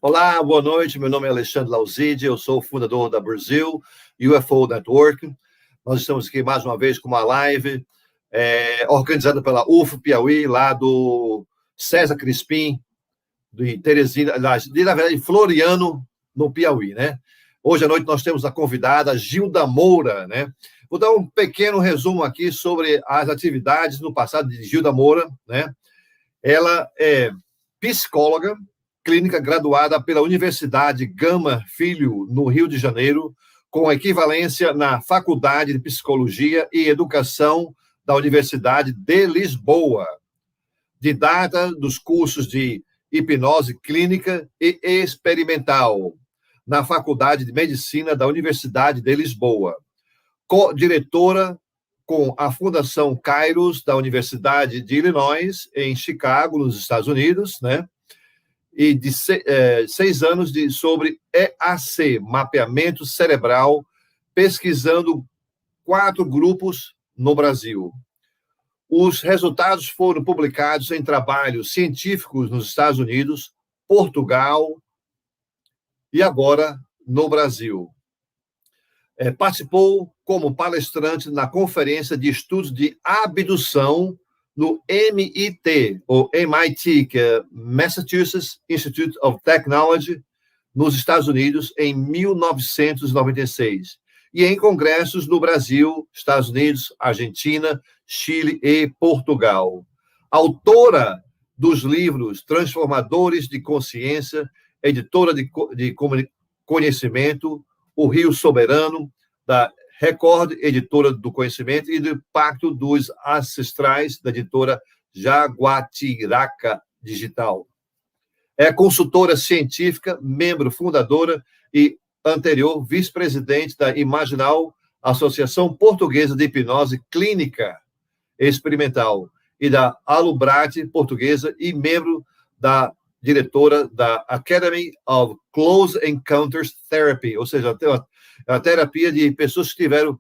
Olá, boa noite. Meu nome é Alexandre Lauzide, eu sou o fundador da Brasil UFO Network. Nós estamos aqui mais uma vez com uma live organizada pela UFO Piauí, lá do César Crispim, de Teresina, na verdade, Floriano, no Piauí, né? Hoje à noite nós temos a convidada Gilda Moura, né? Vou dar um pequeno resumo aqui sobre as atividades no passado de Gilda Moura, né? Ela é psicóloga clínica graduada pela Universidade Gama Filho, no Rio de Janeiro, com equivalência na Faculdade de Psicologia e Educação da Universidade de Lisboa. Didata dos cursos de hipnose clínica e experimental na Faculdade de Medicina da Universidade de Lisboa. Co-diretora com a Fundação Kairos da Universidade de Illinois, em Chicago, nos Estados Unidos, né? E de 6 anos sobre EAC, mapeamento cerebral, pesquisando 4 grupos no Brasil. Os resultados foram publicados em trabalhos científicos nos Estados Unidos, Portugal e agora no Brasil. Participou como palestrante na Conferência de Estudos de Abdução no MIT, ou MIT, que é Massachusetts Institute of Technology, nos Estados Unidos, em 1996. E em congressos no Brasil, Estados Unidos, Argentina, Chile e Portugal. Autora dos livros Transformadores de Consciência, editora de Conhecimento, O Rio Soberano, da Record, editora do Conhecimento, e do Pacto dos Ancestrais, da editora Jaguatiraca Digital. É consultora científica, membro fundadora e anterior vice-presidente da Imaginal, Associação Portuguesa de Hipnose Clínica Experimental, e da Alubrate Portuguesa, e membro da diretora da Academy of Close Encounters Therapy, ou seja, a terapia de pessoas que tiveram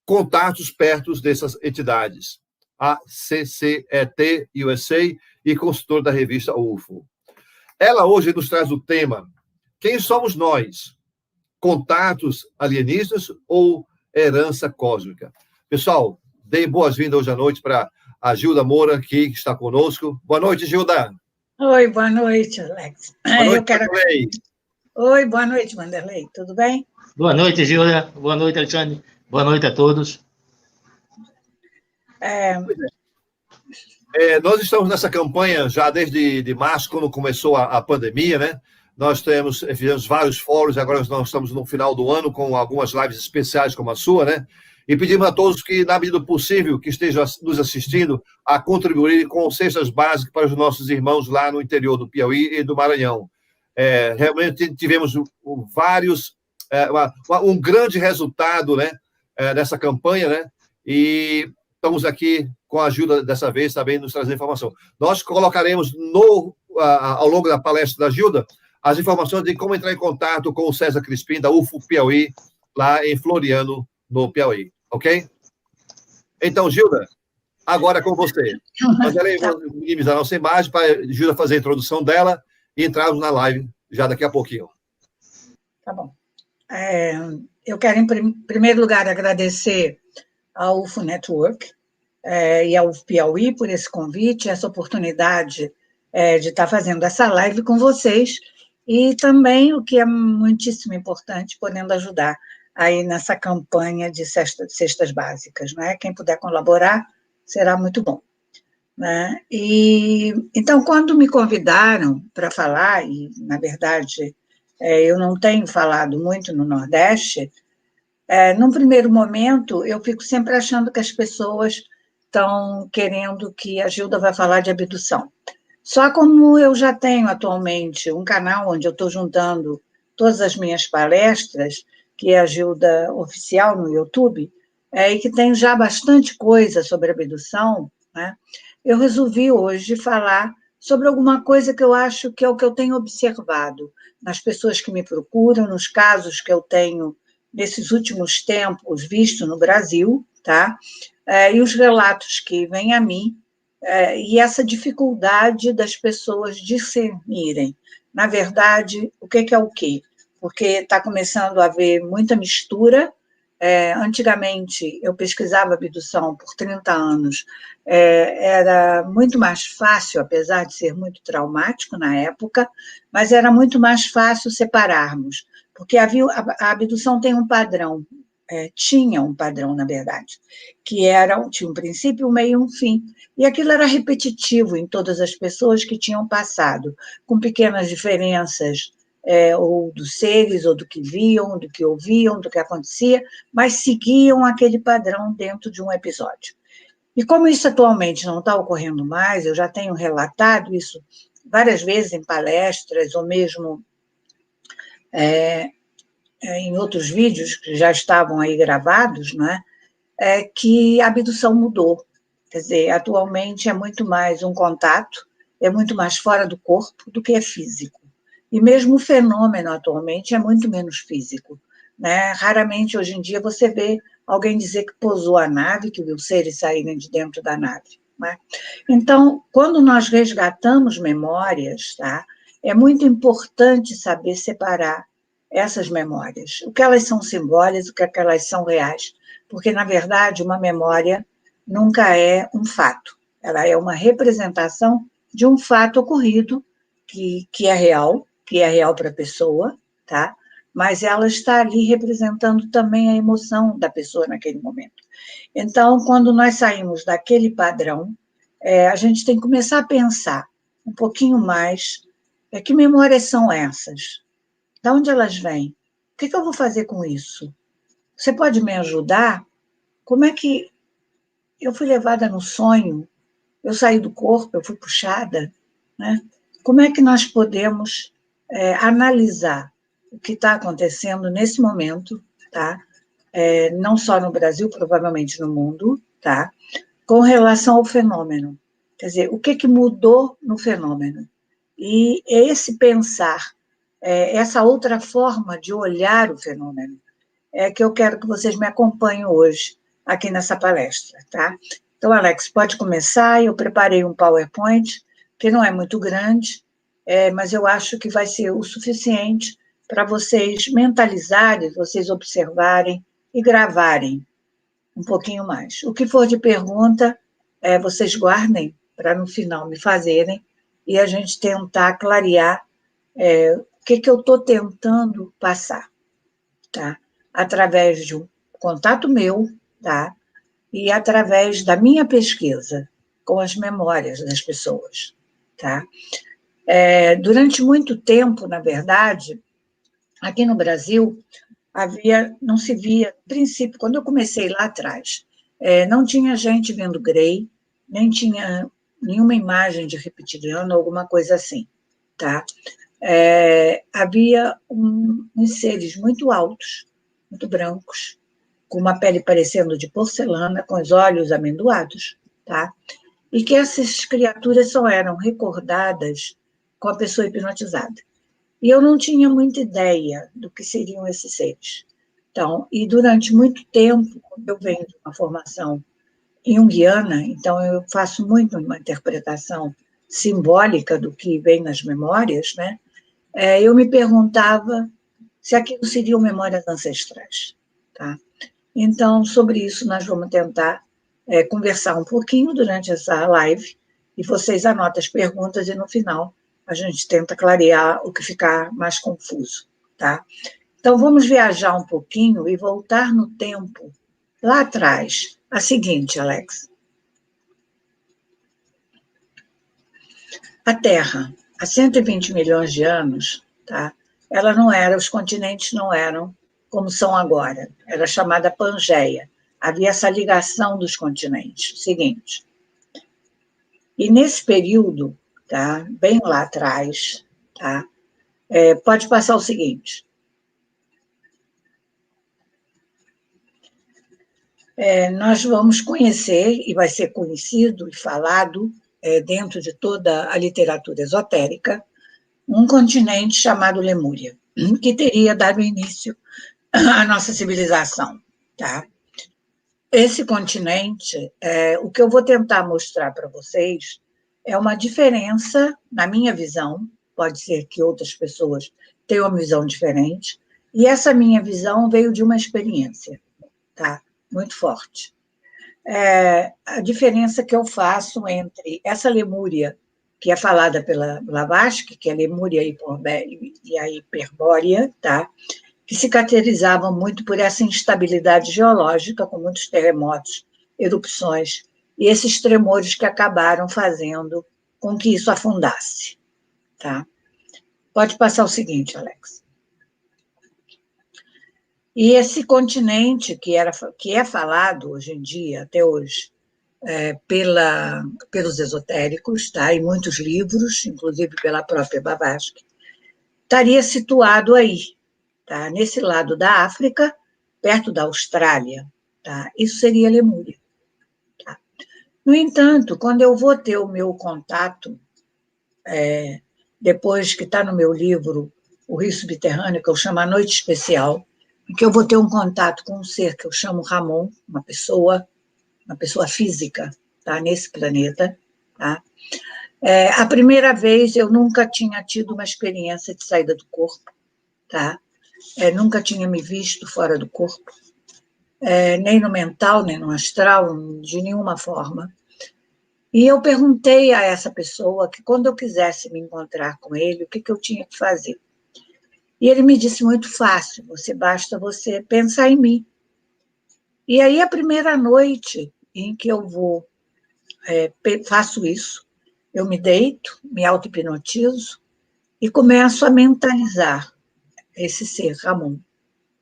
contatos perto dessas entidades, a CCET USA, e consultora da revista UFO. Ela hoje nos traz o tema: quem somos nós? Contatos alienígenas ou herança cósmica? Pessoal, dei boas-vindas hoje à noite para a Gilda Moura, que está conosco. Boa noite, Gilda. Oi, boa noite, Alex. Boa noite, Vanderlei. Oi, boa noite, Vanderlei. Tudo bem? Boa noite, Gilda. Boa noite, Alexandre. Boa noite a todos. Nós estamos nessa campanha já desde março, quando começou a pandemia, né? Nós fizemos vários fóruns, agora nós estamos no final do ano com algumas lives especiais como a sua, né? E pedimos a todos que, na medida do possível, que estejam nos assistindo, a contribuir com cestas básicas para os nossos irmãos lá no interior do Piauí e do Maranhão. Realmente tivemos um grande resultado, né, dessa campanha, né? E estamos aqui com a ajuda, dessa vez, também nos trazer informação. Nós colocaremos ao longo da palestra da Gilda as informações de como entrar em contato com o César Crispim, da UFO Piauí, lá em Floriano, no Piauí. Ok? Então, Gilda, agora é com você. Mas ela vou minimizar a nossa imagem para a Gilda fazer a introdução dela e entrarmos na live já daqui a pouquinho. Tá bom. Eu quero, em primeiro lugar, agradecer ao UFO Network e ao UFO Piauí por esse convite, essa oportunidade de estar fazendo essa live com vocês, e também, o que é muitíssimo importante, podendo ajudar aí nessa campanha de cestas básicas, né? Quem puder colaborar, será muito bom. Né? Então, quando me convidaram para falar, e, na verdade, eu não tenho falado muito no Nordeste, num primeiro momento, eu fico sempre achando que as pessoas estão querendo que a Gilda vai falar de abdução. Só como eu já tenho atualmente um canal onde eu estou juntando todas as minhas palestras, que é a Gilda Oficial no YouTube, e que tem já bastante coisa sobre abdução, né? Eu resolvi hoje falar sobre alguma coisa que eu acho que é o que eu tenho observado nas pessoas que me procuram, nos casos que eu tenho, nesses últimos tempos, visto no Brasil, tá? E os relatos que vêm a mim, e essa dificuldade das pessoas discernirem, na verdade, o que é o quê? Porque está começando a haver muita mistura. Antigamente, eu pesquisava abdução por 30 anos, era muito mais fácil, apesar de ser muito traumático na época, mas era muito mais fácil separarmos, porque a abdução tem um padrão, tinha um padrão, na verdade, que tinha um princípio, um meio e um fim, e aquilo era repetitivo em todas as pessoas que tinham passado, com pequenas diferenças, ou dos seres, ou do que viam, do que ouviam, do que acontecia, mas seguiam aquele padrão dentro de um episódio. E como isso atualmente não está ocorrendo mais, eu já tenho relatado isso várias vezes em palestras, ou mesmo em outros vídeos que já estavam aí gravados, né, que a abdução mudou. Quer dizer, atualmente é muito mais um contato, é muito mais fora do corpo do que é físico. E mesmo o fenômeno atualmente é muito menos físico, né? Raramente hoje em dia você vê alguém dizer que pousou a nave, que viu seres saírem de dentro da nave, né? Então, quando nós resgatamos memórias, tá, é muito importante saber separar essas memórias, o que elas são simbólicas, o que elas são reais, porque, na verdade, uma memória nunca é um fato, ela é uma representação de um fato ocorrido que é real para a pessoa, tá? Mas ela está ali representando também a emoção da pessoa naquele momento. Então, quando nós saímos daquele padrão, a gente tem que começar a pensar um pouquinho mais, que memórias são essas? De onde elas vêm? O que eu vou fazer com isso? Você pode me ajudar? Como é que eu fui levada no sonho? Eu saí do corpo, eu fui puxada, né? Como é que nós podemos analisar o que está acontecendo nesse momento, tá? Não só no Brasil, provavelmente no mundo, tá? Com relação ao fenômeno. Quer dizer, o que mudou no fenômeno? E esse pensar, essa outra forma de olhar o fenômeno, é que eu quero que vocês me acompanhem hoje aqui nessa palestra, tá? Então, Alex, pode começar. Eu preparei um PowerPoint, que não é muito grande, mas eu acho que vai ser o suficiente para vocês mentalizarem, vocês observarem e gravarem um pouquinho mais. O que for de pergunta, vocês guardem para no final me fazerem e a gente tentar clarear o que eu estou tentando passar, tá? Através de um contato meu, tá? E através da minha pesquisa com as memórias das pessoas, tá? Durante muito tempo, na verdade, aqui no Brasil, não se via, a princípio, quando eu comecei lá atrás, não tinha gente vendo Grey, nem tinha nenhuma imagem de reptiliano, alguma coisa assim, tá? Havia uns seres muito altos, muito brancos, com uma pele parecendo de porcelana, com os olhos amendoados, tá? E que essas criaturas só eram recordadas com a pessoa hipnotizada. E eu não tinha muita ideia do que seriam esses seres. Então, e durante muito tempo, eu venho de uma formação junguiana, então eu faço muito uma interpretação simbólica do que vem nas memórias, né? Eu me perguntava se aquilo seriam memórias ancestrais, tá? Então, sobre isso, nós vamos tentar conversar um pouquinho durante essa live, e vocês anotam as perguntas, e no final a gente tenta clarear o que ficar mais confuso, tá? Então, vamos viajar um pouquinho e voltar no tempo, lá atrás. A seguinte, Alex. A Terra, há 120 milhões de anos, tá? Ela não era, os continentes não eram como são agora. Era chamada Pangeia. Havia essa ligação dos continentes. O seguinte. E nesse período, tá? Bem lá atrás, tá? Pode passar o seguinte. Nós vamos conhecer, e vai ser conhecido e falado dentro de toda a literatura esotérica, um continente chamado Lemúria, que teria dado início à nossa civilização, tá? Esse continente, o que eu vou tentar mostrar para vocês é uma diferença, na minha visão, pode ser que outras pessoas tenham uma visão diferente, e essa minha visão veio de uma experiência, tá? Muito forte. A diferença que eu faço entre essa Lemúria, que é falada pela Blavatsky, que é a Lemúria e a Hiperbórea, tá? Que se caracterizavam muito por essa instabilidade geológica, com muitos terremotos, erupções, e esses tremores que acabaram fazendo com que isso afundasse. Tá? Pode passar o seguinte, Alex. E esse continente que é falado hoje em dia, até hoje, pelos esotéricos, tá? Em muitos livros, inclusive pela própria Blavatsky, estaria situado aí, tá? Nesse lado da África, perto da Austrália. Tá? Isso seria Lemúria. Tá? No entanto, quando eu vou ter o meu contato, depois que está no meu livro O Rio Subterrâneo, que eu chamo A Noite Especial, em que eu vou ter um contato com um ser que eu chamo Ramon, uma pessoa física, tá? Nesse planeta. Tá? A primeira vez eu nunca tinha tido uma experiência de saída do corpo, tá? Nunca tinha me visto fora do corpo, nem no mental, nem no astral, de nenhuma forma. E eu perguntei a essa pessoa que quando eu quisesse me encontrar com ele, o que eu tinha que fazer. E ele me disse muito fácil, basta você pensar em mim. E aí a primeira noite em que eu faço isso, eu me deito, me auto-hipnotizo e começo a mentalizar esse ser, Ramon.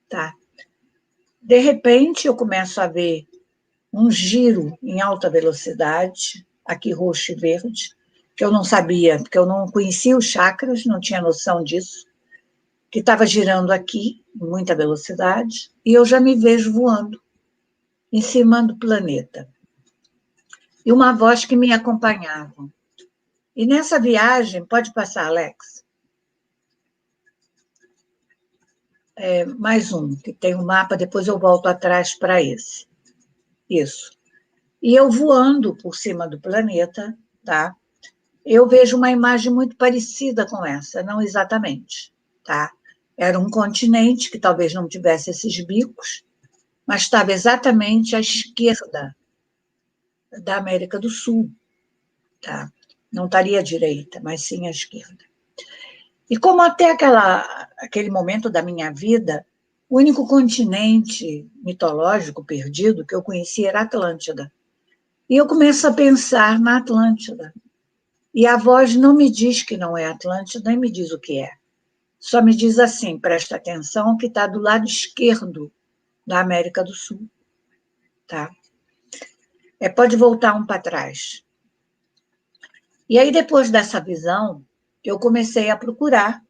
Tá? De repente, eu começo a ver um giro em alta velocidade, aqui roxo e verde, que eu não sabia, porque eu não conhecia os chakras, não tinha noção disso, que estava girando aqui, em muita velocidade, e eu já me vejo voando em cima do planeta. E uma voz que me acompanhava. E nessa viagem, pode passar, Alex? Mais um, que tem um mapa, depois eu volto atrás para esse. Isso. E eu voando por cima do planeta, tá? Eu vejo uma imagem muito parecida com essa, não exatamente, tá? Era um continente que talvez não tivesse esses bicos, mas estava exatamente à esquerda da América do Sul, tá? Não estaria à direita, mas sim à esquerda. E como até aquele momento da minha vida, o único continente mitológico perdido que eu conhecia era a Atlântida. E eu começo a pensar na Atlântida. E a voz não me diz que não é Atlântida, nem me diz o que é. Só me diz assim, presta atenção, que está do lado esquerdo da América do Sul. Tá? Pode voltar um para trás. E aí, depois dessa visão, eu comecei a procurar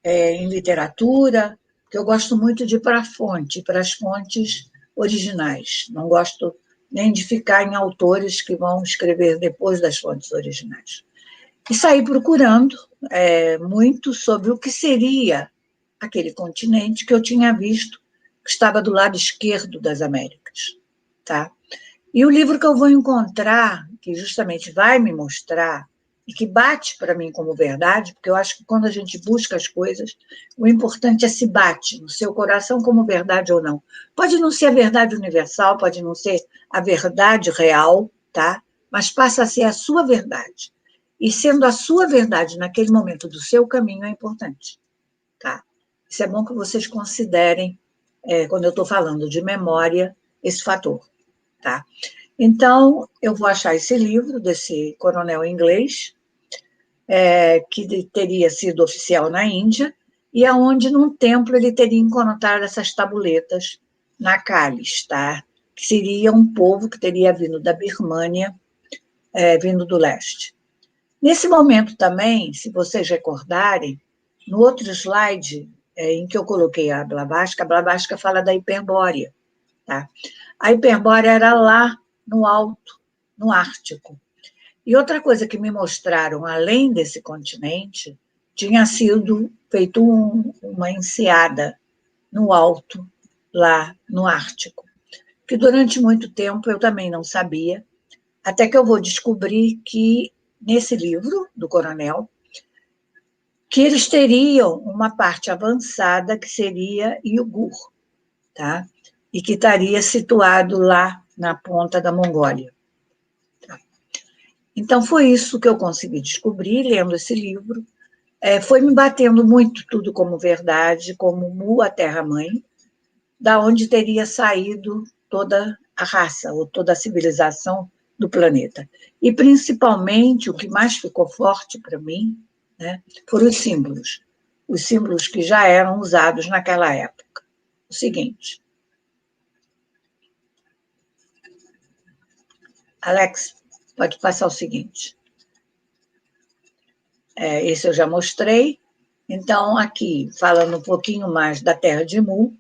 em literatura, porque eu gosto muito de ir para a fonte, para as fontes originais. Não gosto nem de ficar em autores que vão escrever depois das fontes originais. E saí procurando muito sobre o que seria aquele continente que eu tinha visto, que estava do lado esquerdo das Américas. Tá? E o livro que eu vou encontrar, que justamente vai me mostrar, e que bate para mim como verdade, porque eu acho que quando a gente busca as coisas, o importante é se bate no seu coração como verdade ou não. Pode não ser a verdade universal, pode não ser a verdade real, tá? Mas passa a ser a sua verdade. E sendo a sua verdade naquele momento do seu caminho é importante. Tá? Isso é bom que vocês considerem, quando eu estou falando de memória, esse fator. Tá? Então, eu vou achar esse livro desse coronel inglês, que teria sido oficial na Índia, e aonde num templo ele teria encontrado essas tabuletas na Cálice, tá? Que seria um povo que teria vindo da Birmânia, vindo do leste. Nesse momento também, se vocês recordarem, no outro slide em que eu coloquei a Blavatsky fala da Hiperbórea. Tá? A Hiperbórea era lá no alto, no Ártico. E outra coisa que me mostraram, além desse continente, tinha sido feito uma enseada no alto, lá no Ártico. que durante muito tempo eu também não sabia, até que eu vou descobrir que, nesse livro do Coronel, que eles teriam uma parte avançada que seria Iugur, tá? E que estaria situado lá na ponta da Mongólia. Tá? Então, foi isso que eu consegui descobrir lendo esse livro. Foi me batendo muito tudo como verdade, como Mu, a Terra-mãe, da onde teria saído toda a raça, ou toda a civilização do planeta. E, principalmente, o que mais ficou forte para mim, né, foram os símbolos que já eram usados naquela época. O seguinte. Alex, pode passar o seguinte. Esse eu já mostrei. Então, aqui, falando um pouquinho mais da terra de Mu,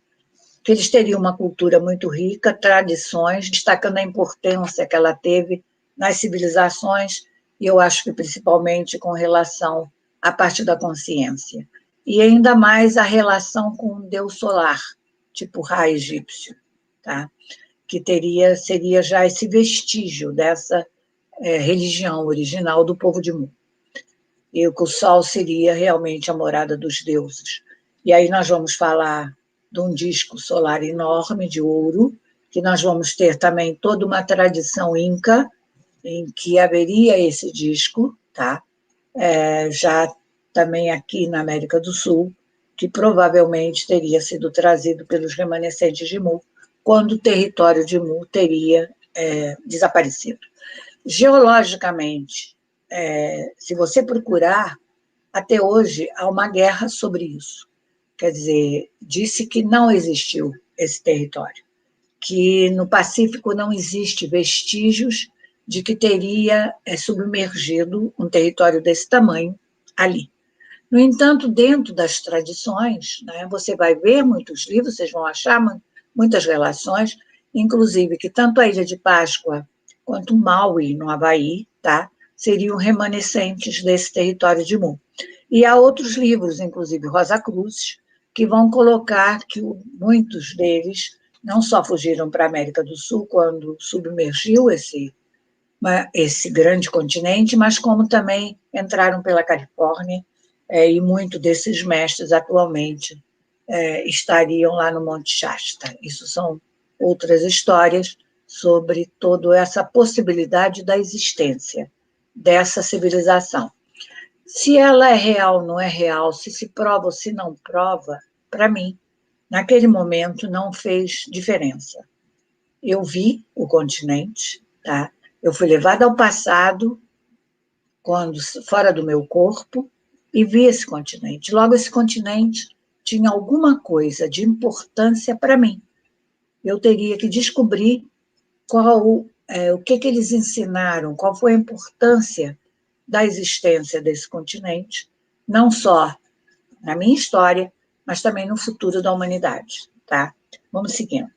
que eles teriam uma cultura muito rica, tradições, destacando a importância que ela teve nas civilizações, e eu acho que principalmente com relação à parte da consciência. E ainda mais a relação com o deus solar, tipo Ra egípcio, tá? Que seria já esse vestígio dessa religião original do povo de Mu. E que o sol seria realmente a morada dos deuses. E aí nós vamos falar de um disco solar enorme de ouro, que nós vamos ter também toda uma tradição inca, em que haveria esse disco, tá? Já também aqui na América do Sul, que provavelmente teria sido trazido pelos remanescentes de Mu, quando o território de Mu teria desaparecido. Geologicamente, se você procurar, até hoje há uma guerra sobre isso. Quer dizer, disse que não existiu esse território, que no Pacífico não existe vestígios de que teria submergido um território desse tamanho ali. No entanto, dentro das tradições, né, você vai ver muitos livros, vocês vão achar muitas relações, inclusive que tanto a Ilha de Páscoa quanto Maui, no Havaí, tá, seriam remanescentes desse território de Mu. E há outros livros, inclusive Rosa Cruz, que vão colocar que muitos deles não só fugiram para a América do Sul quando submergiu esse grande continente, mas como também entraram pela Califórnia, e muitos desses mestres atualmente estariam lá no Monte Shasta. Isso são outras histórias sobre toda essa possibilidade da existência dessa civilização. Se ela é real, não é real, se prova ou se não prova, para mim, naquele momento não fez diferença. Eu vi o continente, tá? Eu fui levada ao passado, fora do meu corpo, e vi esse continente. Logo, esse continente tinha alguma coisa de importância para mim. Eu teria que descobrir o que eles ensinaram, qual foi a importância da existência desse continente, não só na minha história, mas também no futuro da humanidade, tá? Vamos seguindo.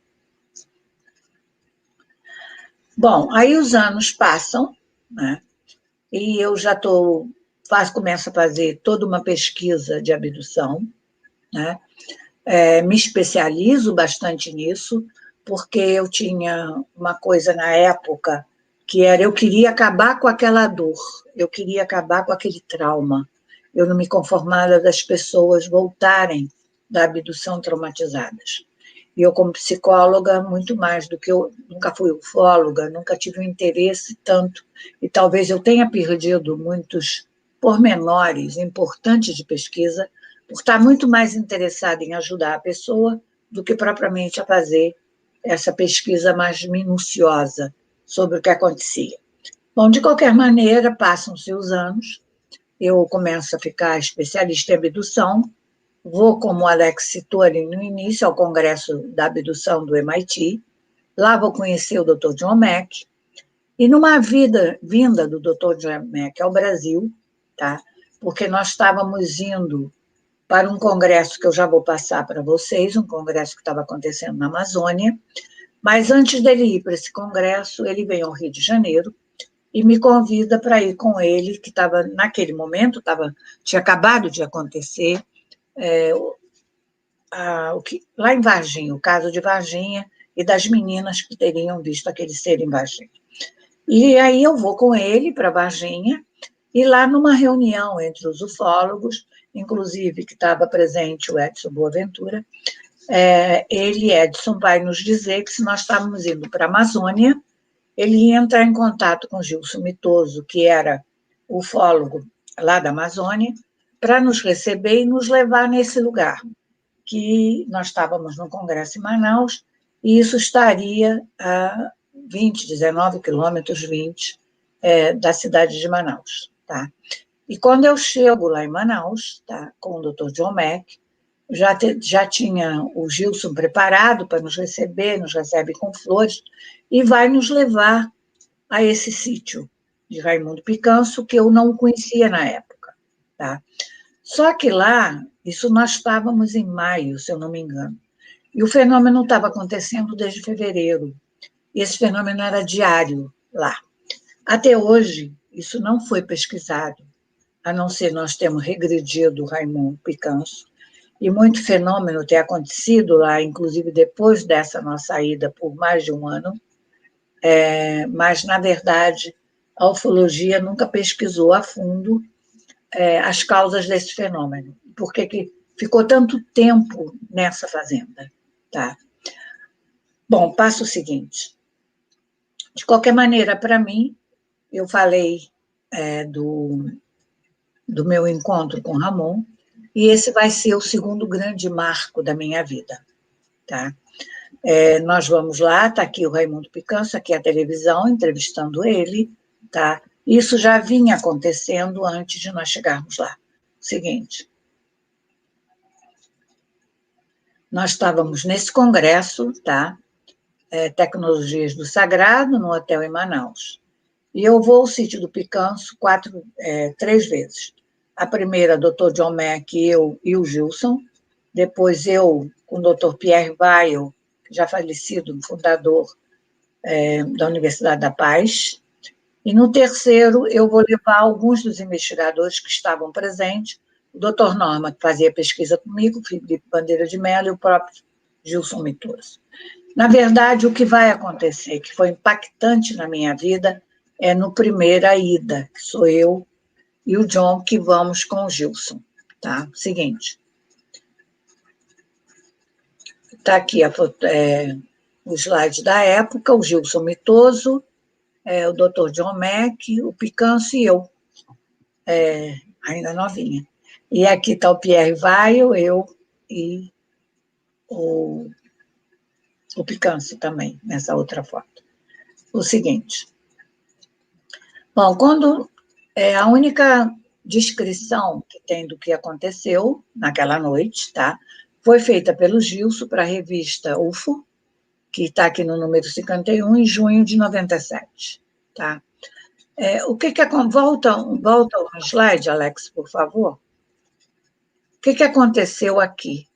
Bom, aí os anos passam, né? E eu já começo a fazer toda uma pesquisa de abdução, né? Me especializo bastante nisso, porque eu tinha uma coisa na época que era, eu queria acabar com aquela dor, eu queria acabar com aquele trauma. Eu não me conformava das pessoas voltarem da abdução traumatizadas. E eu, como psicóloga, muito mais do que eu nunca fui ufóloga, nunca tive um interesse tanto, e talvez eu tenha perdido muitos pormenores importantes de pesquisa, por estar muito mais interessada em ajudar a pessoa do que propriamente a fazer essa pesquisa mais minuciosa sobre o que acontecia. Bom, de qualquer maneira, passam-se os anos, eu começo a ficar especialista em abdução, vou, como o Alex citou ali no início, ao Congresso da Abdução do MIT, lá vou conhecer o Dr. John Mack, e numa vinda do Dr. John Mack ao Brasil, tá? Porque nós estávamos indo para um congresso que eu já vou passar para vocês, um congresso que estava acontecendo na Amazônia, mas antes dele ir para esse congresso, ele veio ao Rio de Janeiro e me convida para ir com ele, que estava, naquele momento, tinha acabado de acontecer, lá em Varginha, o caso de Varginha, e das meninas que teriam visto aquele ser em Varginha. E aí eu vou com ele para Varginha, e lá numa reunião entre os ufólogos, inclusive que estava presente o Edson Boaventura, Edson, vai nos dizer que se nós estávamos indo para a Amazônia, ele ia entrar em contato com Gilson Mitoso, que era ufólogo lá da Amazônia, para nos receber e nos levar nesse lugar, que nós estávamos no Congresso em Manaus, e isso estaria a 19 quilômetros, da cidade de Manaus. Tá? E quando eu chego lá em Manaus, tá, com o Dr. John Mack, já tinha o Gilson preparado para nos receber, nos recebe com flores, e vai nos levar a esse sítio de Raimundo Picanço, que eu não conhecia na época. Tá? Só que lá, isso nós estávamos em maio, se eu não me engano, e o fenômeno estava acontecendo desde fevereiro, e esse fenômeno era diário lá. Até hoje, isso não foi pesquisado, a não ser nós termos regredido o Raimundo Picanço, e muito fenômeno tem acontecido lá, inclusive depois dessa nossa ida por mais de um ano, mas, na verdade, a ufologia nunca pesquisou a fundo as causas desse fenômeno, porque que ficou tanto tempo nessa fazenda. Tá? Bom, passo o seguinte. De qualquer maneira, para mim, eu falei do meu encontro com Ramon, e esse vai ser o segundo grande marco da minha vida. Tá? Nós vamos lá, está aqui o Raimundo Picanço, aqui a televisão, entrevistando ele. Tá? Isso já vinha acontecendo antes de nós chegarmos lá. Seguinte, nós estávamos nesse congresso, tá? Tecnologias do Sagrado, no hotel em Manaus. E eu vou ao sítio do Picanço 3 vezes. A primeira, Dr. John Mack, eu e o Gilson. Depois eu com o Dr. Pierre Weil, já falecido, fundador da Universidade da Paz. E no terceiro, eu vou levar alguns dos investigadores que estavam presentes, o Dr. Norma, que fazia pesquisa comigo, o Felipe Bandeira de Mello e o próprio Gilson Mitoso. Na verdade, o que vai acontecer, que foi impactante na minha vida, é no primeira ida, que sou eu e o John, que vamos com o Gilson. Tá? Seguinte. Está aqui o slide da época, o Gilson Mitoso, o Dr. John Mack, o Picanço e eu, ainda novinha. E aqui está o Pierre Weil, eu e o Picanço também, nessa outra foto. O seguinte. Bom, a única descrição que tem do que aconteceu naquela noite, tá? Foi feita pelo Gilson para a revista UFO, que está aqui no número 51, em junho de 97. Tá? Volta um slide, Alex, por favor. O que aconteceu aqui?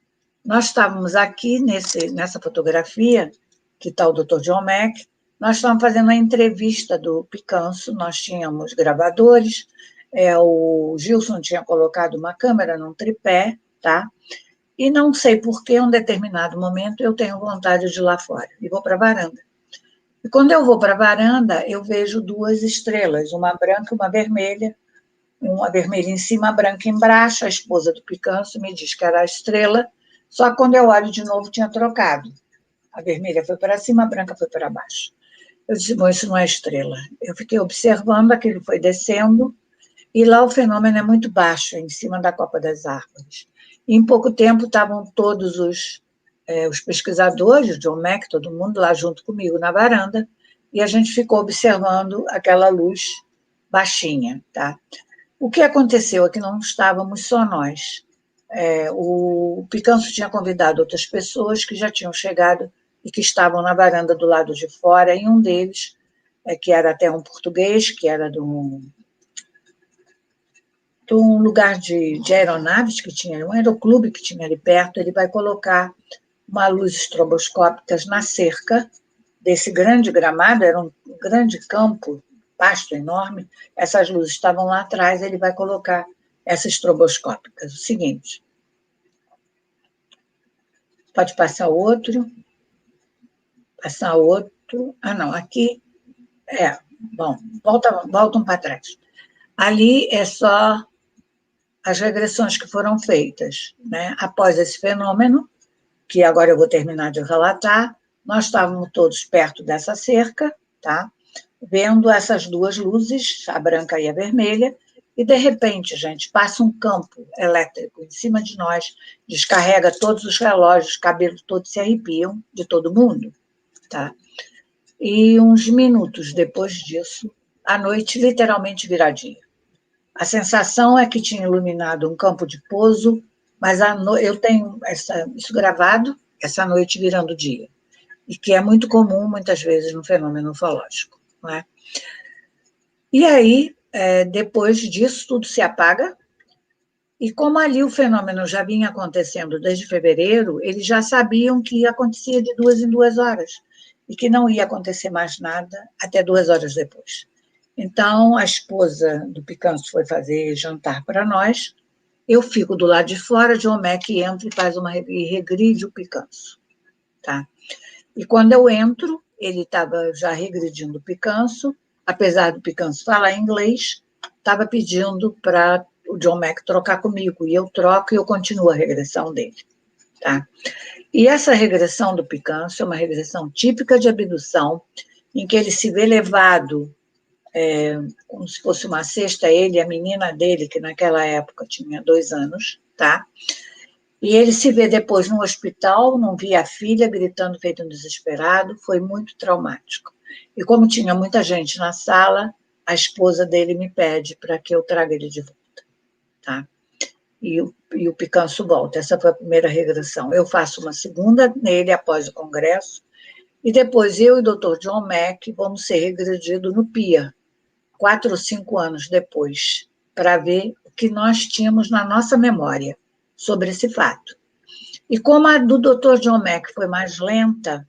Nós estávamos aqui, nessa fotografia, que está o Dr. John Mack, nós estávamos fazendo a entrevista do Picanço, nós tínhamos gravadores, o Gilson tinha colocado uma câmera num tripé, tá? E não sei por que, em um determinado momento, eu tenho vontade de ir lá fora, e vou para a varanda. E quando eu vou para a varanda, eu vejo 2 estrelas, uma branca e uma vermelha em cima, branca embaixo. A esposa do Picanço me diz que era a estrela, só que quando eu olho de novo, tinha trocado. A vermelha foi para cima, a branca foi para baixo. Eu disse, bom, isso não é estrela. Eu fiquei observando, aquilo foi descendo, e lá o fenômeno é muito baixo, em cima da copa das árvores. E em pouco tempo estavam todos os pesquisadores, John Mack, todo mundo lá junto comigo na varanda, e a gente ficou observando aquela luz baixinha. Tá? O que aconteceu é que não estávamos só nós. O Picanço tinha convidado outras pessoas que já tinham chegado e que estavam na varanda do lado de fora, e um deles, que era até um português, que era de um lugar de aeronaves que tinha, um aeroclube que tinha ali perto, ele vai colocar uma luz estroboscópica na cerca desse grande gramado, era um grande campo, pasto enorme, essas luzes estavam lá atrás, ele vai colocar essas estroboscópicas. O seguinte, pode passar outro, essa outro... Ah, não, aqui... Bom, voltam para trás. Ali é só as regressões que foram feitas, né? Após esse fenômeno, que agora eu vou terminar de relatar, nós estávamos todos perto dessa cerca, tá? Vendo essas duas luzes, a branca e a vermelha, e, de repente, gente, passa um campo elétrico em cima de nós, descarrega todos os relógios, os cabelos todos se arrepiam, de todo mundo, tá? E uns minutos depois disso, a noite literalmente vira dia. A sensação é que tinha iluminado um campo de pouso, mas eu tenho isso gravado, essa noite virando dia, e que é muito comum, muitas vezes, no fenômeno ufológico, não é? E aí, depois disso, tudo se apaga, e como ali o fenômeno já vinha acontecendo desde fevereiro, eles já sabiam que acontecia de 2 em 2 horas, e que não ia acontecer mais nada até 2 horas depois. Então, a esposa do Picanso foi fazer jantar para nós, eu fico do lado de fora, John Mack entra e regride o Picanso, tá? E quando eu entro, ele estava já regredindo o Picanso, apesar do Picanso falar inglês, estava pedindo para o John Mack trocar comigo, e eu troco e eu continuo a regressão dele, tá? E essa regressão do Picanso é uma regressão típica de abdução, em que ele se vê levado como se fosse uma cesta, ele e a menina dele, que naquela época tinha 2 anos, tá? E ele se vê depois no hospital, não via a filha gritando feito um desesperado, foi muito traumático. E como tinha muita gente na sala, a esposa dele me pede para que eu traga ele de volta, tá? E o Picanso volta. Essa foi a primeira regressão. Eu faço uma segunda nele após o congresso, e depois eu e o Dr. John Mack vamos ser regredidos no PIA, 4 ou 5 anos depois, para ver o que nós tínhamos na nossa memória sobre esse fato. E como a do Dr. John Mack foi mais lenta,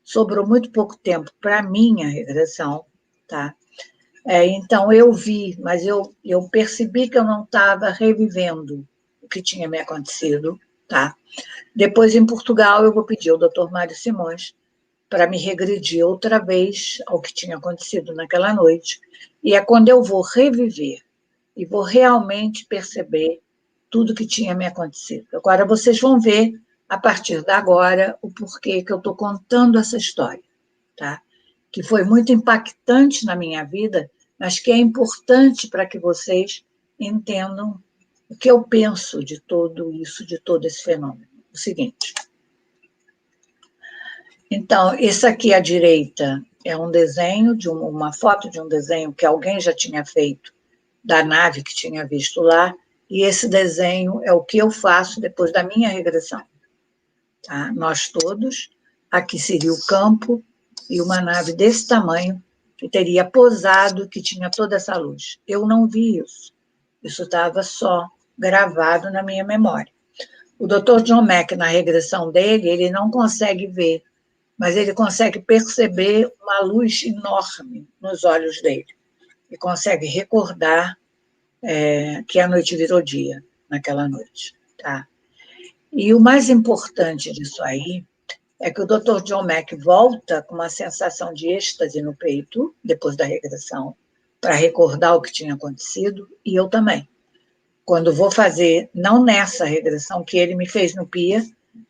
sobrou muito pouco tempo para a minha regressão, tá? Então, eu vi, mas eu percebi que eu não estava revivendo o que tinha me acontecido, tá? Depois, em Portugal, eu vou pedir ao Dr. Mário Simões para me regredir outra vez ao que tinha acontecido naquela noite. E é quando eu vou reviver e vou realmente perceber tudo que tinha me acontecido. Agora, vocês vão ver, a partir de agora, o porquê que eu estou contando essa história, tá? Que foi muito impactante na minha vida, mas que é importante para que vocês entendam o que eu penso de tudo isso, de todo esse fenômeno. O seguinte. Então, esse aqui à direita é um desenho, uma foto de um desenho que alguém já tinha feito da nave que tinha visto lá, e esse desenho é o que eu faço depois da minha regressão. Tá? Nós todos, aqui seria o campo, e uma nave desse tamanho, que teria posado, que tinha toda essa luz. Eu não vi isso. Isso estava só gravado na minha memória. O Dr. John Mack, na regressão dele, ele não consegue ver, mas ele consegue perceber uma luz enorme nos olhos dele, e consegue recordar que a noite virou dia, naquela noite. Tá? E o mais importante disso aí é que o Dr. John Mack volta com uma sensação de êxtase no peito, depois da regressão, para recordar o que tinha acontecido, e eu também. Quando vou fazer, não nessa regressão que ele me fez no PIA,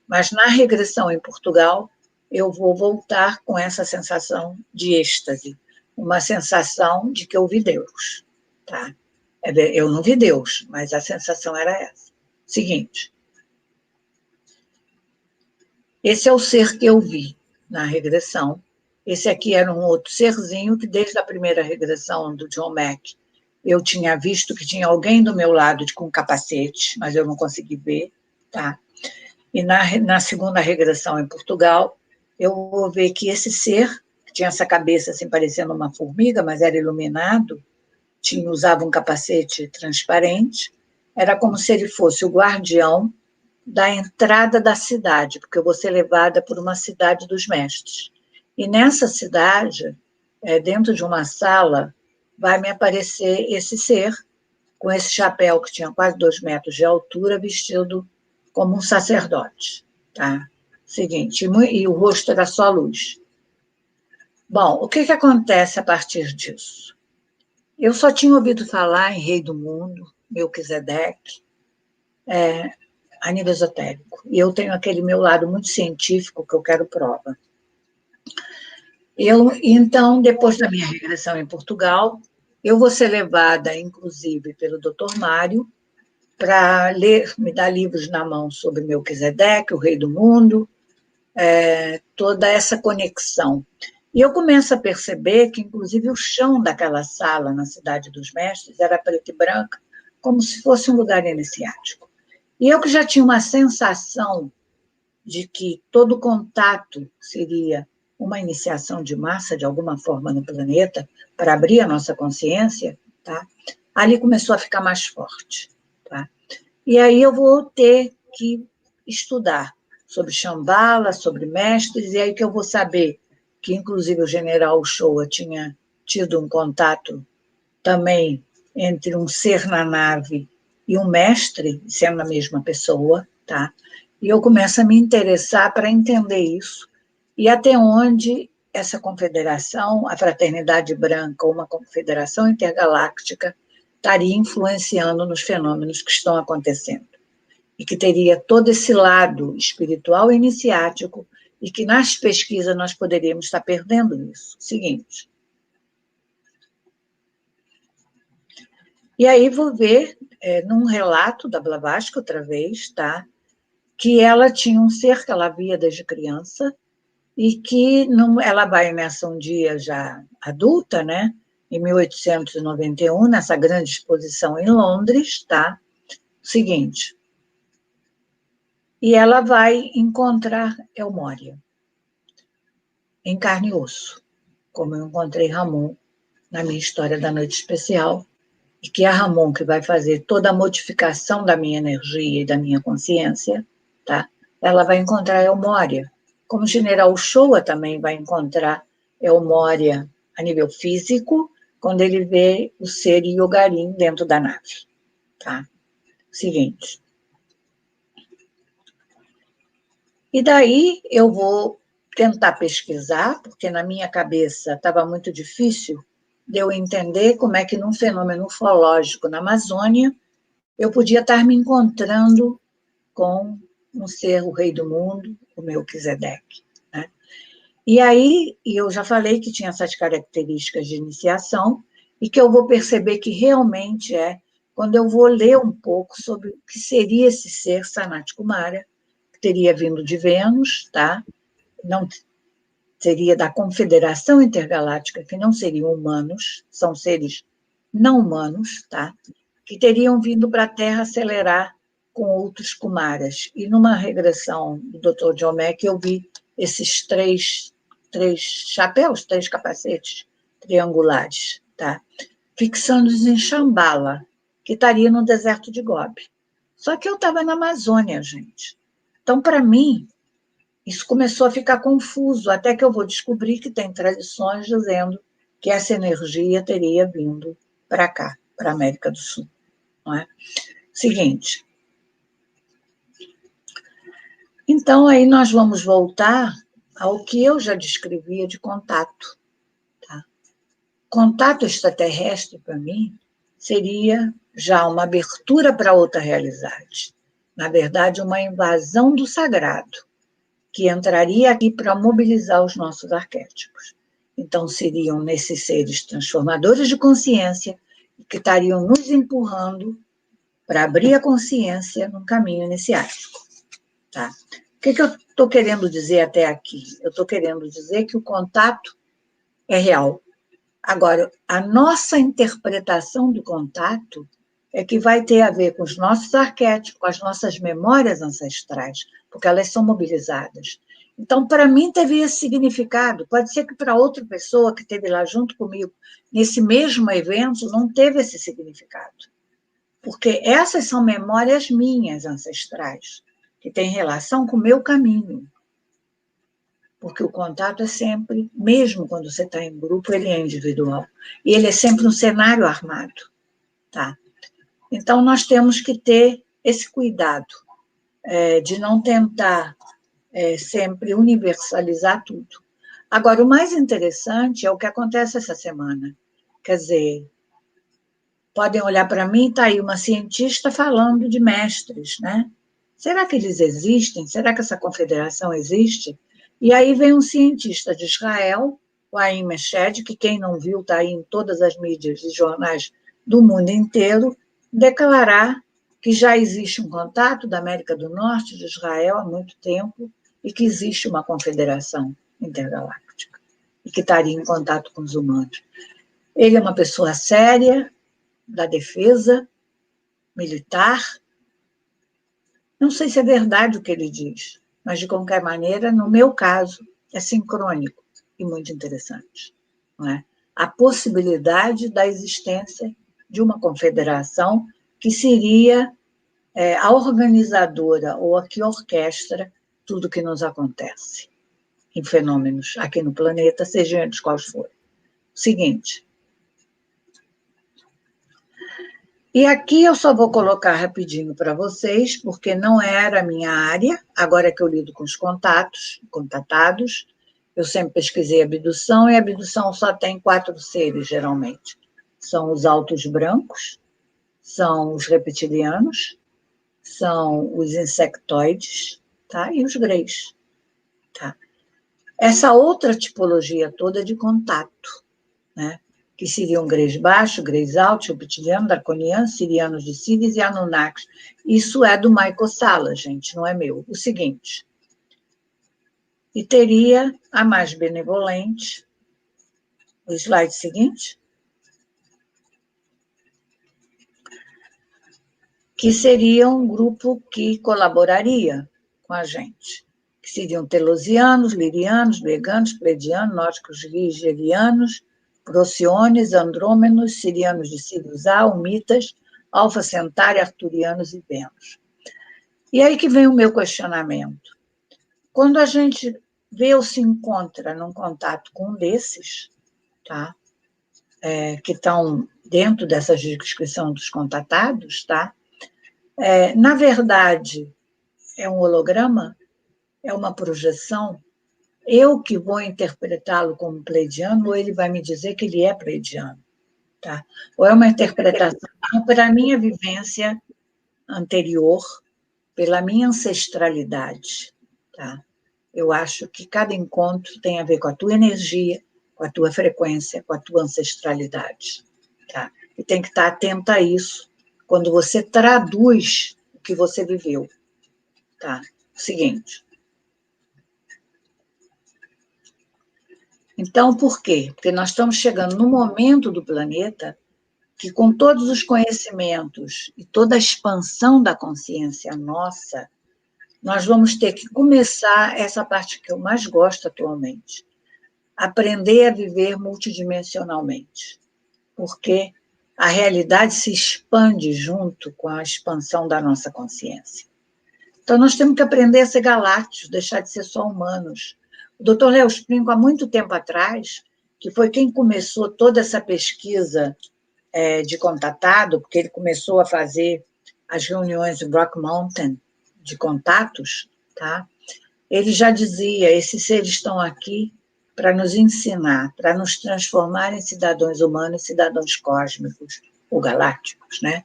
mas na regressão em Portugal, eu vou voltar com essa sensação de êxtase, uma sensação de que eu vi Deus. Tá? Eu não vi Deus, mas a sensação era essa. Seguinte, esse é o ser que eu vi na regressão. Esse aqui era um outro serzinho que, desde a primeira regressão do John Mack, eu tinha visto que tinha alguém do meu lado com capacete, mas eu não consegui ver. Tá? E na segunda regressão em Portugal, eu vou ver que esse ser, que tinha essa cabeça assim parecendo uma formiga, mas era iluminado, usava um capacete transparente, era como se ele fosse o guardião da entrada da cidade, porque eu vou ser levada por uma cidade dos mestres. E nessa cidade, dentro de uma sala, vai me aparecer esse ser, com esse chapéu que tinha quase 2 metros de altura, vestido como um sacerdote. Tá? Seguinte, e o rosto era só luz. Bom, o que acontece a partir disso? Eu só tinha ouvido falar em Rei do Mundo, Melquisedeque, a nível esotérico. E eu tenho aquele meu lado muito científico que eu quero prova. Então, depois da minha regressão em Portugal, eu vou ser levada, inclusive, pelo Dr. Mário, para me dar livros na mão sobre Melquisedeque, o Rei do Mundo, toda essa conexão. E eu começo a perceber que, inclusive, o chão daquela sala na Cidade dos Mestres era preto e branco, como se fosse um lugar iniciático. E eu que já tinha uma sensação de que todo contato seria uma iniciação de massa, de alguma forma, no planeta, para abrir a nossa consciência, tá? Ali começou a ficar mais forte. Tá? E aí eu vou ter que estudar sobre Shambhala, sobre mestres, e aí que eu vou saber que, inclusive, o general Uchoa tinha tido um contato também entre um ser na nave e um mestre, sendo a mesma pessoa, tá? E eu começo a me interessar para entender isso, e até onde essa confederação, a Fraternidade Branca, ou uma confederação intergaláctica, estaria influenciando nos fenômenos que estão acontecendo. E que teria todo esse lado espiritual e iniciático, e que nas pesquisas nós poderíamos estar perdendo isso. Seguinte. E aí vou ver, num relato da Blavatsky, outra vez, tá? Que ela tinha um ser que ela via desde criança, e que ela vai nessa um dia já adulta, né? Em 1891, nessa grande exposição em Londres, tá? O seguinte. E ela vai encontrar Elmória, em carne e osso, como eu encontrei Ramon na minha história da Noite Especial, e que é Ramon que vai fazer toda a modificação da minha energia e da minha consciência, tá? Ela vai encontrar Elmória, como o general Uchoa também vai encontrar Elmória a nível físico, quando ele vê o ser Yogarim dentro da nave, tá? Seguinte. E daí eu vou tentar pesquisar, porque na minha cabeça estava muito difícil de eu entender como é que num fenômeno ufológico na Amazônia eu podia estar me encontrando com um ser, o Rei do Mundo, o Melquisedeque. Né? E aí, eu já falei que tinha essas características de iniciação e que eu vou perceber que realmente quando eu vou ler um pouco sobre o que seria esse ser Sanat Kumara, que teria vindo de Vênus, tá? Não seria da Confederação Intergaláctica, que não seriam humanos, são seres não humanos, tá? Que teriam vindo para a Terra acelerar com outros Kumaras. E numa regressão do Dr. John Mack, eu vi esses três chapéus, 3 capacetes triangulares, tá? Fixando-os em Shambhala, que estaria no deserto de Gobi. Só que eu estava na Amazônia, gente. Então, para mim, isso começou a ficar confuso, até que eu vou descobrir que tem tradições dizendo que essa energia teria vindo para cá, para a América do Sul. Não é? Seguinte. Então, aí nós vamos voltar ao que eu já descrevia de contato. Tá? Contato extraterrestre, para mim, seria já uma abertura para outra realidade. Na verdade, uma invasão do sagrado, que entraria aqui para mobilizar os nossos arquétipos. Então, seriam nesses seres transformadores de consciência que estariam nos empurrando para abrir a consciência num caminho iniciático. Tá? O que eu estou querendo dizer até aqui? Eu estou querendo dizer que o contato é real. Agora, a nossa interpretação do contato é que vai ter a ver com os nossos arquétipos, com as nossas memórias ancestrais, porque elas são mobilizadas. Então, para mim, teve esse significado. Pode ser que para outra pessoa que esteve lá junto comigo, nesse mesmo evento, não teve esse significado. Porque essas são memórias minhas ancestrais, que têm relação com o meu caminho. Porque o contato é sempre, mesmo quando você está em grupo, ele é individual. E ele é sempre um cenário armado. Tá? Então, nós temos que ter esse cuidado de não tentar sempre universalizar tudo. Agora, o mais interessante é o que acontece essa semana. Quer dizer, podem olhar para mim, está aí uma cientista falando de mestres, né? Será que eles existem? Será que essa confederação existe? E aí vem um cientista de Israel, o Haim Meshed, que quem não viu está aí em todas as mídias e jornais do mundo inteiro, declarar que já existe um contato da América do Norte, de Israel, há muito tempo, e que existe uma confederação intergaláctica, e que estaria em contato com os humanos. Ele é uma pessoa séria, da defesa militar. Não sei se é verdade o que ele diz, mas, de qualquer maneira, no meu caso, é sincrônico e muito interessante. Não é? A possibilidade da existência de uma confederação que seria a organizadora ou a que orquestra tudo o que nos acontece em fenômenos aqui no planeta, sejam eles quais forem. Seguinte. E aqui eu só vou colocar rapidinho para vocês, porque não era a minha área, agora que eu lido com os contatados, eu sempre pesquisei abdução, e a abdução só tem 4 seres, geralmente. São os altos brancos, são os reptilianos, são os insectoides, tá? E os greys. Tá? Essa outra tipologia toda é de contato, né? Que seriam greys baixos, greys altos, reptilianos, draconianos, sirianos de Sírios e Anunnakis. Isso é do Michael Salla, gente, não é meu. O seguinte, e teria a mais benevolente, o slide seguinte, que seria um grupo que colaboraria com a gente, que seriam telosianos, lirianos, veganos, pleidianos, nórdicos, rigelianos, Procyones, Andrômenos, sirianos de Sirius A, Humitas, Alfa Centauri, Arturianos e Vênus. E aí que vem o meu questionamento. Quando a gente vê ou se encontra num contato com um desses, tá? Que estão dentro dessa descrição dos contatados, tá? Na verdade, é um holograma? É uma projeção? Eu que vou interpretá-lo como pleidiano, ou ele vai me dizer que ele é pleidiano, tá? Ou é uma interpretação pela minha vivência anterior, pela minha ancestralidade, tá? Eu acho que cada encontro tem a ver com a tua energia, com a tua frequência, com a tua ancestralidade, tá? E tem que estar atenta a isso quando você traduz o que você viveu, tá? O seguinte. Então, por quê? Porque nós estamos chegando no momento do planeta que, com todos os conhecimentos e toda a expansão da consciência nossa, nós vamos ter que começar essa parte que eu mais gosto atualmente, aprender a viver multidimensionalmente, porque a realidade se expande junto com a expansão da nossa consciência. Então, nós temos que aprender a ser galácticos, deixar de ser só humanos. O Dr. Léo Springo, há muito tempo atrás, que foi quem começou toda essa pesquisa de contatado, porque ele começou a fazer as reuniões do Rock Mountain de contatos, tá? Ele já dizia, esses seres estão aqui para nos ensinar, para nos transformar em cidadãos humanos, cidadãos cósmicos ou galácticos, né?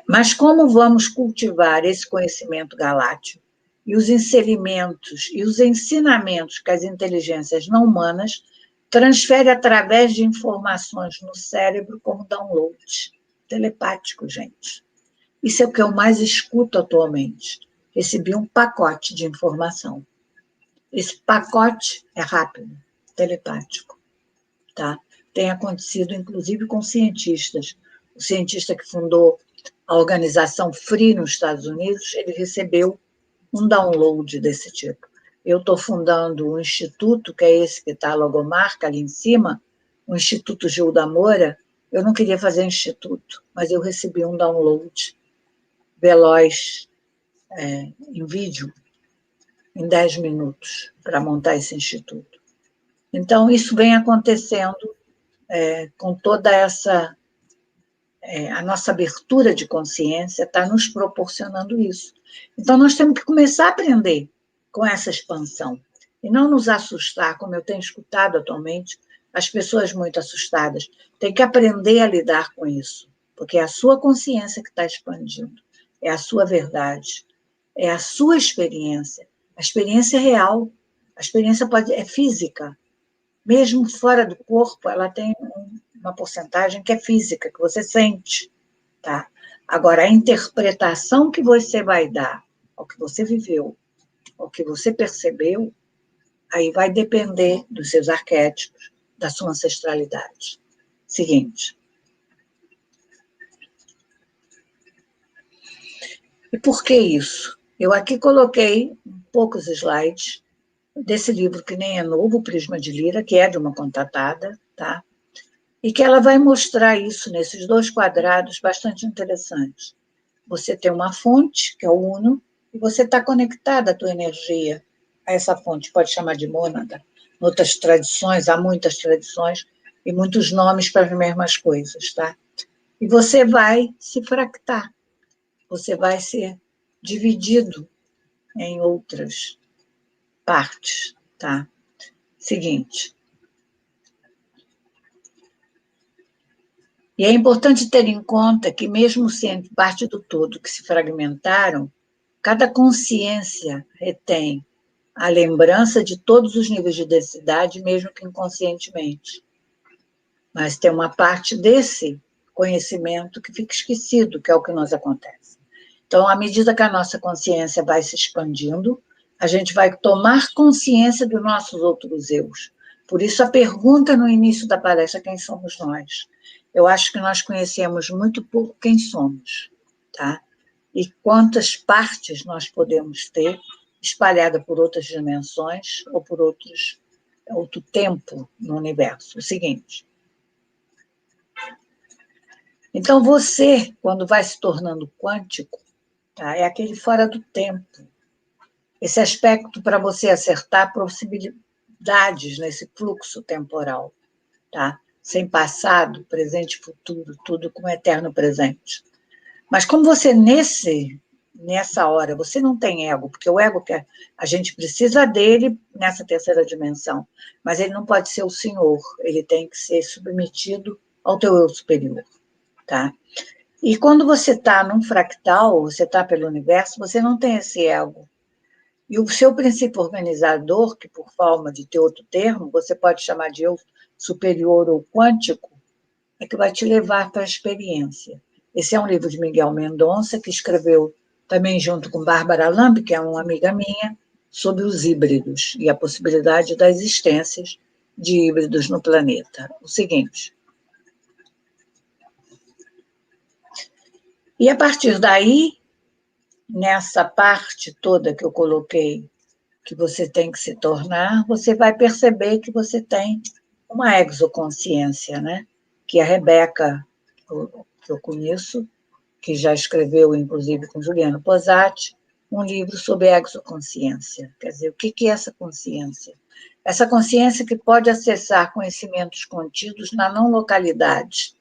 Mas como vamos cultivar esse conhecimento galáctico e os inserimentos e os ensinamentos que as inteligências não humanas transferem através de informações no cérebro como download telepático, gente? Isso é o que eu mais escuto atualmente. Recebi um pacote de informação. Esse pacote é rápido, telepático, tá? Tem acontecido, inclusive, com cientistas. O cientista que fundou a organização Free nos Estados Unidos, ele recebeu um download desse tipo. Eu estou fundando um instituto, que é esse que está a logomarca ali em cima, o Instituto Gilda Moura. Eu não queria fazer instituto, mas eu recebi um download veloz em vídeo, em 10 minutos, para montar esse instituto. Então, isso vem acontecendo com toda essa... a nossa abertura de consciência está nos proporcionando isso. Então, nós temos que começar a aprender com essa expansão. e não nos assustar, como eu tenho escutado atualmente, as pessoas muito assustadas. Tem que aprender a lidar com isso, porque é a sua consciência que está expandindo, é a sua verdade, é a sua experiência, a experiência real. A experiência é física, mesmo fora do corpo, ela tem uma porcentagem que é física, que você sente, tá? Agora, a interpretação que você vai dar ao que você viveu, ao que você percebeu, aí vai depender dos seus arquétipos, da sua ancestralidade. Seguinte. E por que isso? Eu aqui coloquei poucos slides desse livro que nem é novo, Prisma de Lira, que é de uma contatada, tá? E que ela vai mostrar isso nesses 2 quadrados bastante interessantes. Você tem uma fonte, que é o Uno, e você está conectada a tua energia a essa fonte, pode chamar de mônada. Em outras tradições, há muitas tradições e muitos nomes para as mesmas coisas, tá? E você vai se fractar, você vai ser dividido em outras partes, tá? Seguinte. E é importante ter em conta que, mesmo sendo parte do todo que se fragmentaram, cada consciência retém a lembrança de todos os níveis de densidade, mesmo que inconscientemente. Mas tem uma parte desse conhecimento que fica esquecido, que é o que nos acontece. Então, à medida que a nossa consciência vai se expandindo, a gente vai tomar consciência dos nossos outros eus. Por isso, a pergunta no início da palestra, quem somos nós? Eu acho que nós conhecemos muito pouco quem somos, tá? E quantas partes nós podemos ter espalhada por outras dimensões ou por outro tempo no universo. O seguinte. Então, você, quando vai se tornando quântico, tá? É aquele fora do tempo. Esse aspecto para você acertar possibilidades nesse fluxo temporal, tá? Sem passado, presente e futuro, tudo com eterno presente. Mas como você, nessa hora, você não tem ego, porque o ego, a gente precisa dele nessa terceira dimensão, mas ele não pode ser o senhor, ele tem que ser submetido ao teu eu superior, tá? E quando você está num fractal, você está pelo universo, você não tem esse ego. E o seu princípio organizador, que por forma de ter outro termo, você pode chamar de eu superior ou quântico, é que vai te levar para a experiência. Esse é um livro de Miguel Mendonça, que escreveu também junto com Bárbara Lamb, que é uma amiga minha, sobre os híbridos e a possibilidade das existências de híbridos no planeta. O seguinte. E a partir daí, nessa parte toda que eu coloquei, que você tem que se tornar, você vai perceber que você tem uma exoconsciência, né? Que a Rebeca, que eu conheço, que já escreveu, inclusive, com Juliano Posati, um livro sobre exoconsciência. Quer dizer, o que é essa consciência? Essa consciência que pode acessar conhecimentos contidos na não localidade.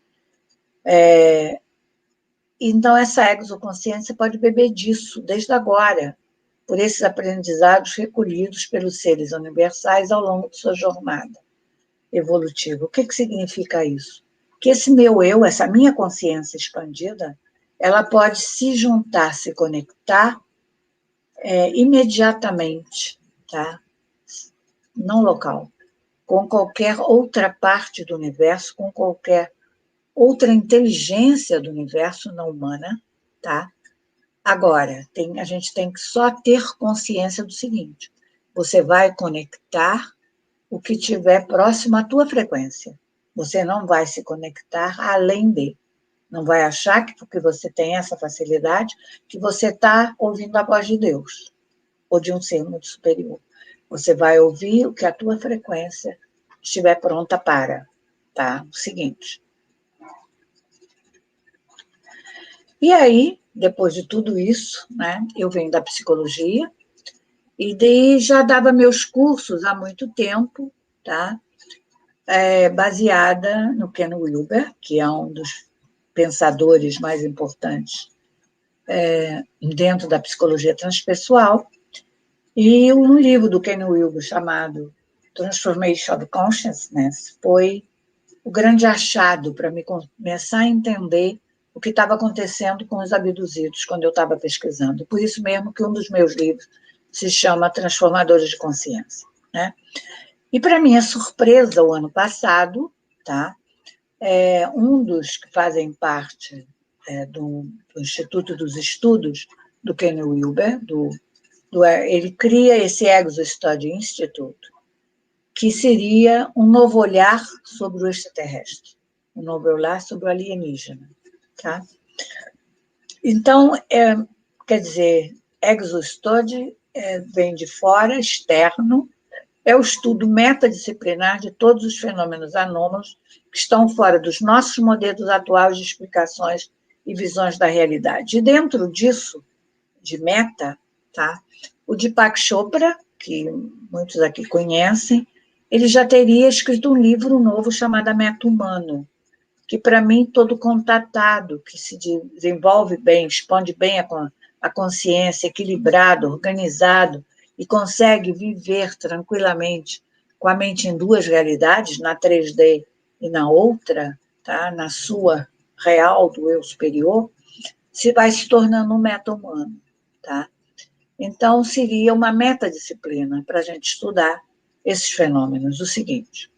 Então, essa exoconsciência pode beber disso, desde agora, por esses aprendizados recolhidos pelos seres universais ao longo de sua jornada evolutiva. O que significa isso? Que esse meu eu, essa minha consciência expandida, ela pode se juntar, se conectar imediatamente, tá? Não local, com qualquer outra parte do universo, com qualquer outra inteligência do universo não humana, tá? Agora, a gente tem que só ter consciência do seguinte: você vai conectar o que estiver próximo à tua frequência. Você não vai se conectar além de. Não vai achar que porque você tem essa facilidade, que você está ouvindo a voz de Deus, ou de um ser muito superior. Você vai ouvir o que a tua frequência estiver pronta para. Tá? O seguinte. E aí, depois de tudo isso, né, eu venho da psicologia, e daí já dava meus cursos há muito tempo, tá? Baseada no Ken Wilber, que é um dos pensadores mais importantes dentro da psicologia transpessoal, E um livro do Ken Wilber chamado Transformation of Consciousness foi o grande achado para me começar a entender o que estava acontecendo com os abduzidos quando eu estava pesquisando. Por isso mesmo que um dos meus livros se chama Transformadores de Consciência, né? E, para minha surpresa, o ano passado, tá? Um dos que fazem parte do Instituto dos Estudos do Ken Wilber, ele cria esse Exo Study Institute, que seria um novo olhar sobre o extraterrestre, um novo olhar sobre o alienígena. Tá? Então, quer dizer, Exo Study vem de fora, externo, é o estudo metadisciplinar de todos os fenômenos anômalos que estão fora dos nossos modelos atuais de explicações e visões da realidade. E dentro disso, de meta, tá? O Deepak Chopra, que muitos aqui conhecem, ele já teria escrito um livro novo chamado Meta Humano, que, para mim, todo contatado, que se desenvolve bem, expande bem a consciência, equilibrado, organizado, e consegue viver tranquilamente com a mente em duas realidades, na 3D e na outra, tá? Na sua real do eu superior, se vai se tornando um meta-humano. Tá? Então, seria uma metadisciplina para a gente estudar esses fenômenos. O seguinte.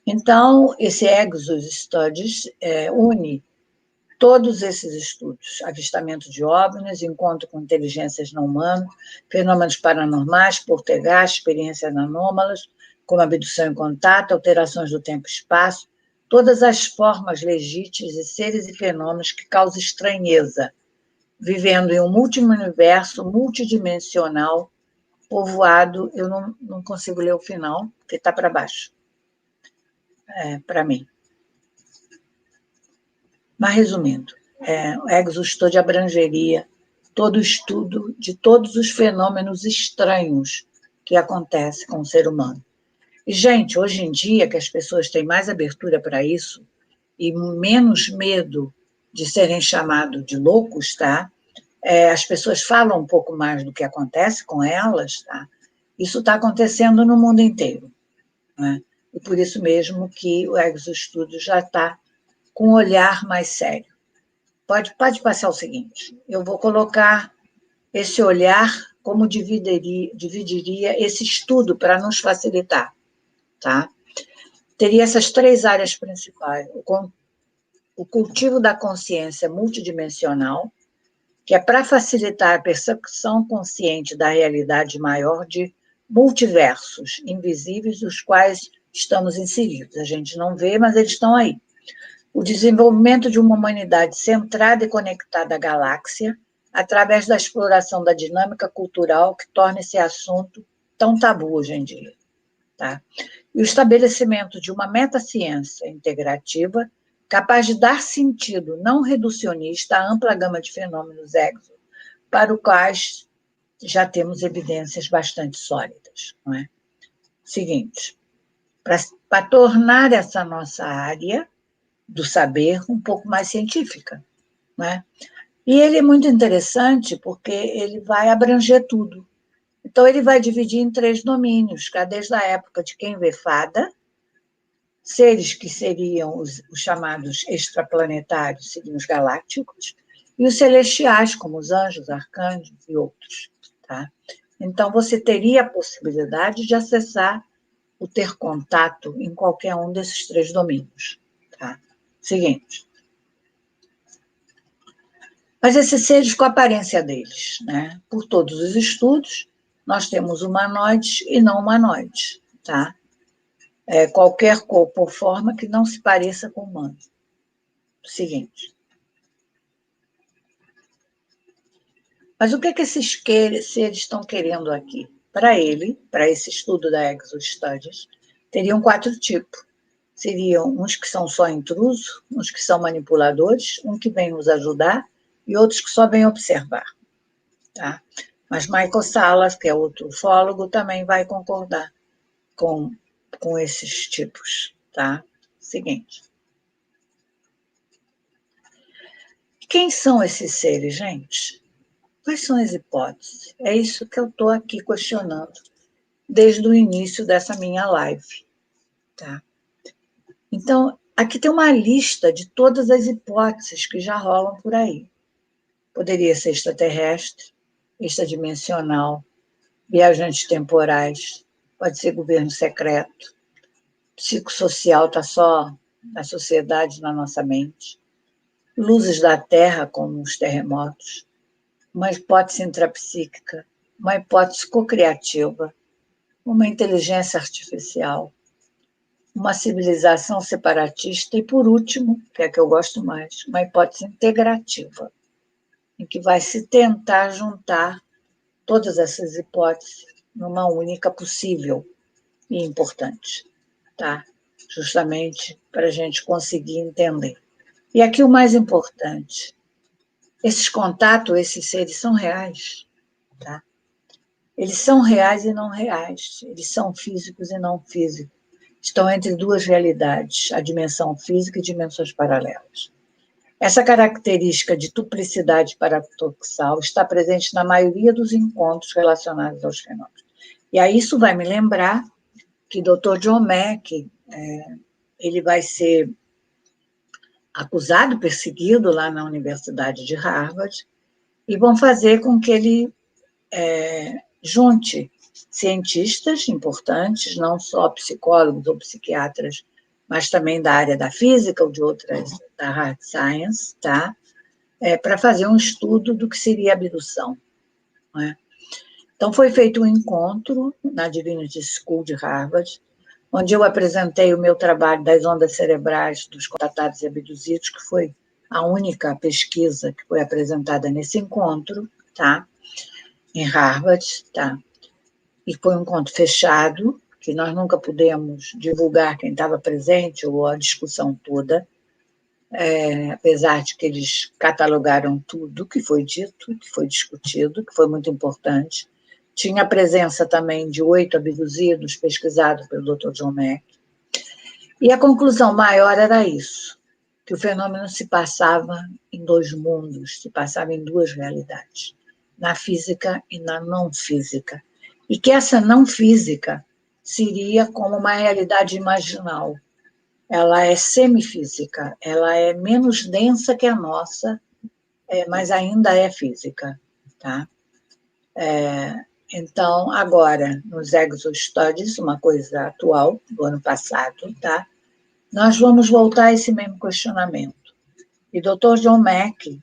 Então, esse Exo Studies une todos esses estudos, avistamento de OVNIs, encontro com inteligências não humanas, fenômenos paranormais, poltergeist, experiências anômalas, como abdução em contato, alterações do tempo e espaço, todas as formas legítimas de seres e fenômenos que causam estranheza, vivendo em um multiuniverso multidimensional, povoado, eu não consigo ler o final, porque está para baixo, para mim. Mas, resumindo, o Exo Study abrangeria todo o estudo de todos os fenômenos estranhos que acontecem com o ser humano. E, gente, hoje em dia, que as pessoas têm mais abertura para isso e menos medo de serem chamados de loucos, tá? As pessoas falam um pouco mais do que acontece com elas, tá? Isso está acontecendo no mundo inteiro, né? E por isso mesmo que o Exo Study já está com um olhar mais sério. Pode passar o seguinte, eu vou colocar esse olhar como dividiria esse estudo para nos facilitar, tá? Teria essas 3 áreas principais, o cultivo da consciência multidimensional, que é para facilitar a percepção consciente da realidade maior de multiversos invisíveis, dos quais estamos inseridos. A gente não vê, mas eles estão aí. O desenvolvimento de uma humanidade centrada e conectada à galáxia, através da exploração da dinâmica cultural que torna esse assunto tão tabu hoje em dia. Tá? E o estabelecimento de uma metaciência integrativa capaz de dar sentido não reducionista à ampla gama de fenômenos exo, para os quais já temos evidências bastante sólidas. Não é? Seguinte, para tornar essa nossa área do saber um pouco mais científica. Né? E ele é muito interessante porque ele vai abranger tudo. Então, ele vai dividir em 3 domínios, que é desde a época de quem vê fada, seres que seriam os chamados extraplanetários, seriam os galácticos, e os celestiais, como os anjos, arcanjos e outros. Tá? Então, você teria a possibilidade de acessar ou ter contato em qualquer um desses 3 domínios. Tá? Seguinte. Mas esses seres com a aparência deles, né? Por todos os estudos, nós temos humanoides e não humanoides, tá? Qualquer corpo ou forma que não se pareça com o humano. Seguinte. Mas o que esses seres estão querendo aqui? Para esse estudo da Exo Studies, teriam 4 tipos. Seriam uns que são só intrusos, uns que são manipuladores, um que vem nos ajudar e outros que só vêm observar. Tá? Mas Michael Salas, que é outro ufólogo, também vai concordar com esses tipos. Tá? Seguinte. Quem são esses seres, gente? Quais são as hipóteses? É isso que eu estou aqui questionando desde o início dessa minha live. Tá? Então, aqui tem uma lista de todas as hipóteses que já rolam por aí. Poderia ser extraterrestre, extradimensional, viajantes temporais, pode ser governo secreto, psicossocial está só na sociedade, na nossa mente, luzes da Terra, como os terremotos, uma hipótese intrapsíquica, uma hipótese cocriativa, uma inteligência artificial, uma civilização separatista e, por último, que é a que eu gosto mais, uma hipótese integrativa, em que vai se tentar juntar todas essas hipóteses numa única possível e importante, tá? Justamente para a gente conseguir entender. E aqui o mais importante, esses contatos, esses seres são reais, tá? Eles são reais e não reais, eles são físicos e não físicos. Estão entre duas realidades, a dimensão física e dimensões paralelas. Essa característica de duplicidade paradoxal está presente na maioria dos encontros relacionados aos fenômenos. E aí isso vai me lembrar que Dr. John Mack, ele vai ser acusado, perseguido lá na Universidade de Harvard, e vão fazer com que ele junte cientistas importantes, não só psicólogos ou psiquiatras, mas também da área da física ou de outras, da hard science, tá? Para fazer um estudo do que seria abdução. Não é? Então, foi feito um encontro na Divinity School de Harvard, onde eu apresentei o meu trabalho das ondas cerebrais dos contatados e abduzidos, que foi a única pesquisa que foi apresentada nesse encontro, tá? Em Harvard, tá? E foi um encontro fechado, que nós nunca pudemos divulgar quem estava presente ou a discussão toda, apesar de que eles catalogaram tudo que foi dito, que foi discutido, que foi muito importante. Tinha a presença também de 8 abduzidos pesquisados pelo Dr. John Mack. E a conclusão maior era isso, que o fenômeno se passava em 2 mundos, se passava em 2 realidades, na física e na não física. E que essa não física seria como uma realidade imaginal. Ela é semifísica, ela é menos densa que a nossa, mas ainda é física, tá? Então, agora, nos Exo-Studies, uma coisa atual, do ano passado, tá? Nós vamos voltar a esse mesmo questionamento. E Dr. John Mack,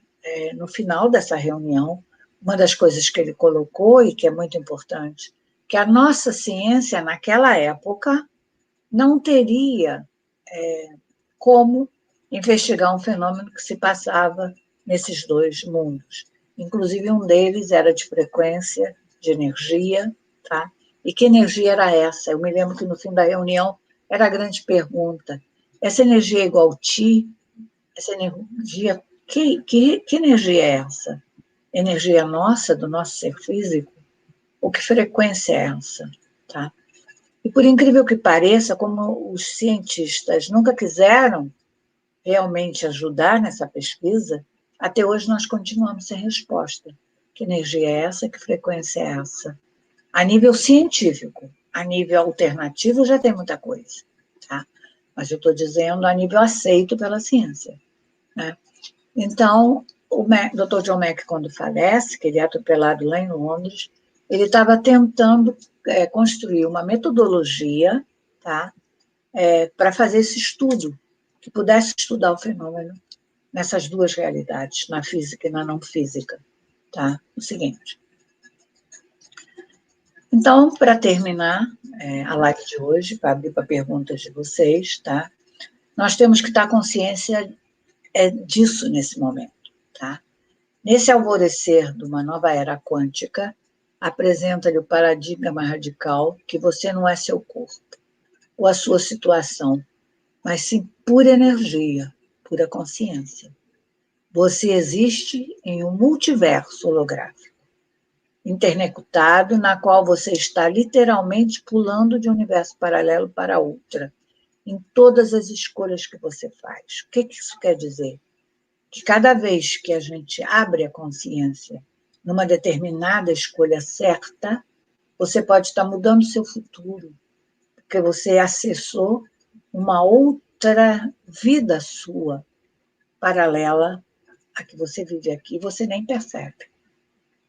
no final dessa reunião, uma das coisas que ele colocou, e que é muito importante, que a nossa ciência, naquela época, não teria como investigar um fenômeno que se passava nesses 2 mundos. Inclusive, um deles era de frequência, de energia, tá? E que energia era essa? Eu me lembro que no fim da reunião era a grande pergunta: essa energia é igual Ti? Essa energia, que energia é essa? Energia nossa, do nosso ser físico? Ou que frequência é essa? Tá? E por incrível que pareça, como os cientistas nunca quiseram realmente ajudar nessa pesquisa, até hoje nós continuamos sem resposta. Que energia é essa? Que frequência é essa? A nível científico, a nível alternativo já tem muita coisa, tá? Mas eu estou dizendo a nível aceito pela ciência, né? Então, o Dr. John Mack, quando falece, que ele é atropelado lá em Londres, ele estava tentando construir uma metodologia, tá? Para fazer esse estudo, que pudesse estudar o fenômeno nessas 2 realidades, na física e na não física. Tá? O seguinte. Então, para terminar a live de hoje, para abrir para perguntas de vocês, tá? Nós temos que estar consciência disso nesse momento. Tá? Nesse alvorecer de uma nova era quântica, apresenta-lhe o paradigma radical que você não é seu corpo ou a sua situação, mas sim pura energia, pura consciência. Você existe em um multiverso holográfico, interconectado, na qual você está literalmente pulando de um universo paralelo para outro, em todas as escolhas que você faz. O que isso quer dizer? Que cada vez que a gente abre a consciência numa determinada escolha certa, você pode estar mudando o seu futuro, porque você acessou uma outra vida sua, paralela à que você vive aqui, você nem percebe.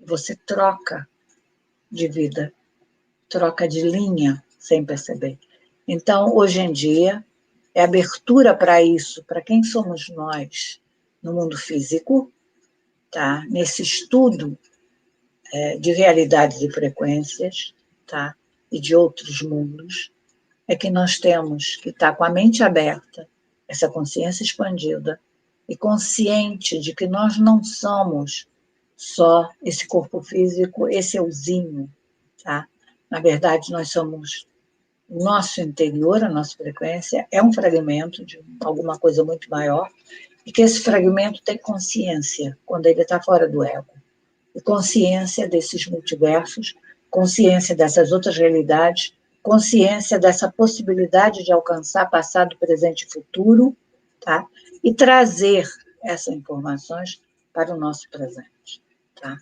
Você troca de vida, troca de linha sem perceber. Então, hoje em dia, é abertura para isso, para quem somos nós no mundo físico, tá? Nesse estudo de realidades e frequências, tá? E de outros mundos, é que nós temos que estar com a mente aberta, essa consciência expandida, e consciente de que nós não somos só esse corpo físico, esse euzinho, tá? Na verdade, nós somos o nosso interior, a nossa frequência, é um fragmento de alguma coisa muito maior, e que esse fragmento tem consciência quando ele está fora do ego. E consciência desses multiversos, consciência dessas outras realidades, consciência dessa possibilidade de alcançar passado, presente e futuro, tá? E trazer essas informações para o nosso presente, tá?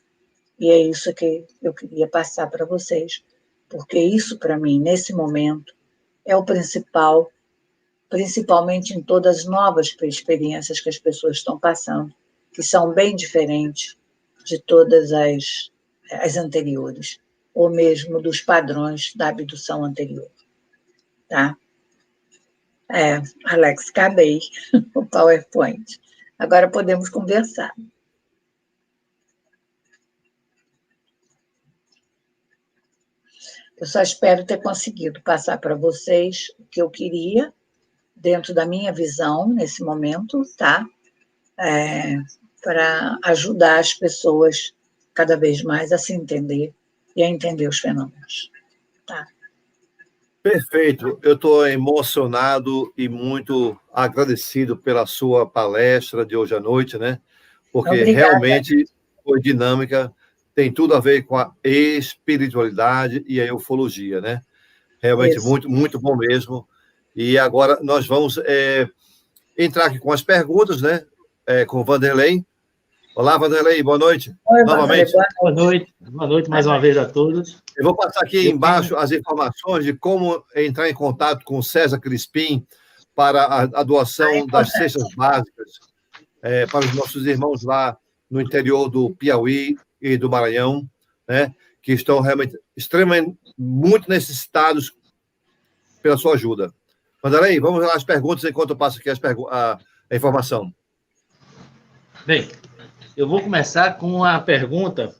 E é isso que eu queria passar para vocês, porque isso, para mim, nesse momento, é o principal, principalmente em todas as novas experiências que as pessoas estão passando, que são bem diferentes de todas as anteriores, ou mesmo dos padrões da abdução anterior. Tá? Alex, acabei o PowerPoint. Agora podemos conversar. Eu só espero ter conseguido passar para vocês o que eu queria, dentro da minha visão, nesse momento, tá? Para ajudar as pessoas cada vez mais a se entender e a entender os fenômenos. Tá? Perfeito. Eu estou emocionado e muito agradecido pela sua palestra de hoje à noite, né? Porque Obrigada. Realmente foi dinâmica, tem tudo a ver com a espiritualidade e a ufologia, né? Realmente Isso. muito, muito bom mesmo. E agora nós vamos entrar aqui com as perguntas, né? Com o Vanderlei. Olá, Vanderlei, boa noite. Oi, novamente. Vanderlei, boa noite mais uma vez a todos. Eu vou passar aqui embaixo as informações de como entrar em contato com o César Crispim para a doação das cestas básicas para os nossos irmãos lá no interior do Piauí e do Maranhão, né, que estão realmente extremamente muito necessitados pela sua ajuda. Vanderlei, vamos lá às perguntas enquanto eu passo aqui a informação. Bem, eu vou começar com uma pergunta,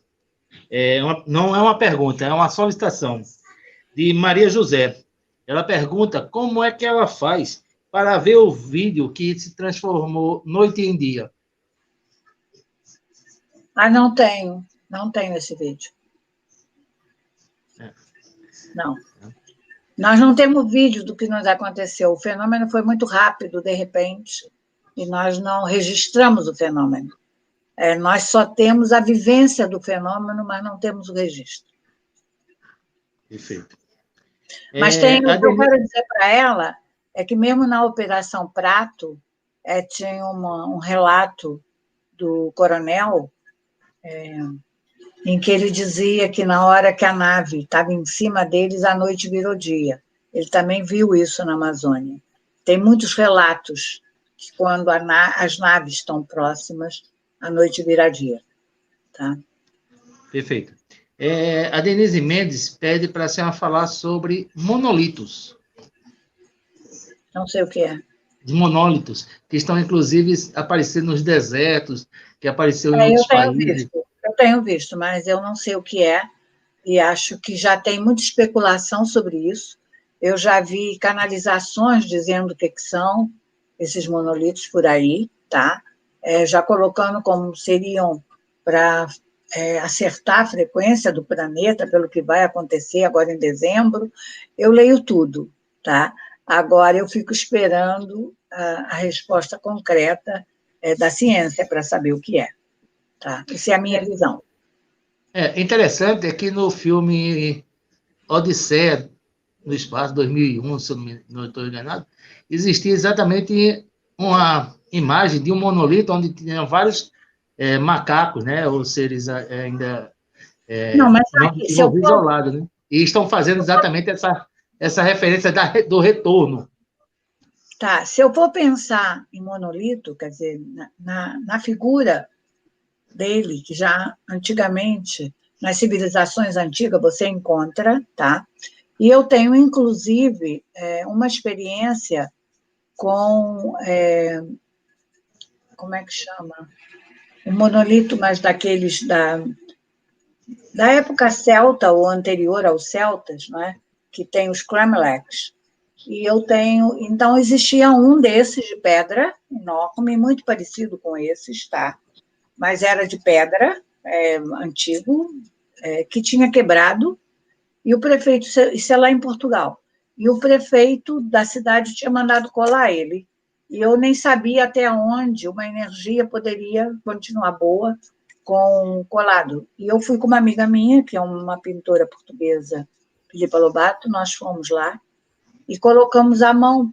não é uma pergunta, é uma solicitação, de Maria José. Ela pergunta como é que ela faz para ver o vídeo que se transformou noite em dia. Não tenho esse vídeo. Não. Nós não temos vídeo do que nos aconteceu. O fenômeno foi muito rápido, de repente, e nós não registramos o fenômeno. Nós só temos a vivência do fenômeno, mas não temos o registro. Perfeito. Mas o que eu quero dizer para ela é que mesmo na Operação Prato, tinha um relato do coronel em que ele dizia que na hora que a nave estava em cima deles, a noite virou dia. Ele também viu isso na Amazônia. Tem muitos relatos que quando as naves estão próximas, a noite vira dia. Tá? Perfeito. A Denise Mendes pede para a senhora falar sobre monolitos. Não sei o que é. De monólitos, que estão, inclusive, aparecendo nos desertos, que apareceu em outros países. Eu tenho visto, mas eu não sei o que é, e acho que já tem muita especulação sobre isso. Eu já vi canalizações dizendo o que são esses monolitos por aí, tá? Já colocando como seriam para acertar a frequência do planeta, pelo que vai acontecer agora em dezembro. Eu leio tudo, tá? Agora eu fico esperando a resposta concreta da ciência para saber o que é. Tá? Essa é a minha visão. Interessante é que no filme Odisseia no Espaço, 2001, se eu não estou enganado, existia exatamente uma imagem de um monolito onde tinha vários macacos, né? Ou seres ainda Não, mas não aqui, desenvolvidos isolados, né? E estão fazendo exatamente essa referência do retorno. Tá, se eu for pensar em monolito, quer dizer, na figura dele, que já antigamente, nas civilizações antigas, você encontra, tá? E eu tenho, inclusive, uma experiência com, como é que chama? Um monolito, mas daqueles da época celta ou anterior aos celtas, não é? Que tem os cromlechs. E eu tenho, então existia um desses de pedra, enorme, muito parecido com esses, tá? Mas era de pedra, antigo, que tinha quebrado, e o prefeito, isso é lá em Portugal, e o prefeito da cidade tinha mandado colar ele. E eu nem sabia até onde uma energia poderia continuar boa com colado. E eu fui com uma amiga minha, que é uma pintora portuguesa, Filipa Lobato, nós fomos lá e colocamos a mão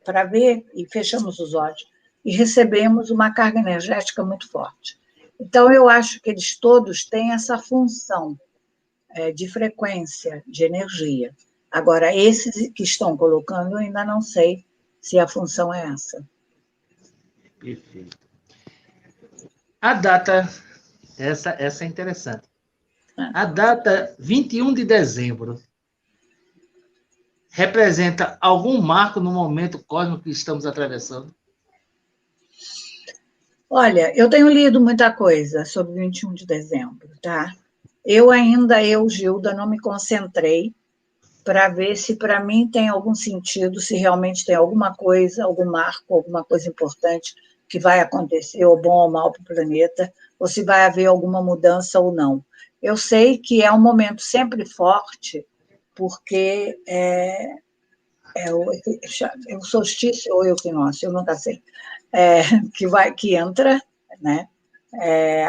para ver e fechamos os olhos e recebemos uma carga energética muito forte. Então, eu acho que eles todos têm essa função de frequência, de energia. Agora, esses que estão colocando, eu ainda não sei se a função é essa. Perfeito. A data, essa é interessante. A data 21 de dezembro representa algum marco no momento cósmico que estamos atravessando? Olha, eu tenho lido muita coisa sobre 21 de dezembro, tá? Gilda, não me concentrei para ver se para mim tem algum sentido, se realmente tem alguma coisa, algum marco, alguma coisa importante que vai acontecer, ou bom ou mal para o planeta, ou se vai haver alguma mudança ou não. Eu sei que é um momento sempre forte, porque é o solstício ou o equinócio, eu nunca sei, que entra, né?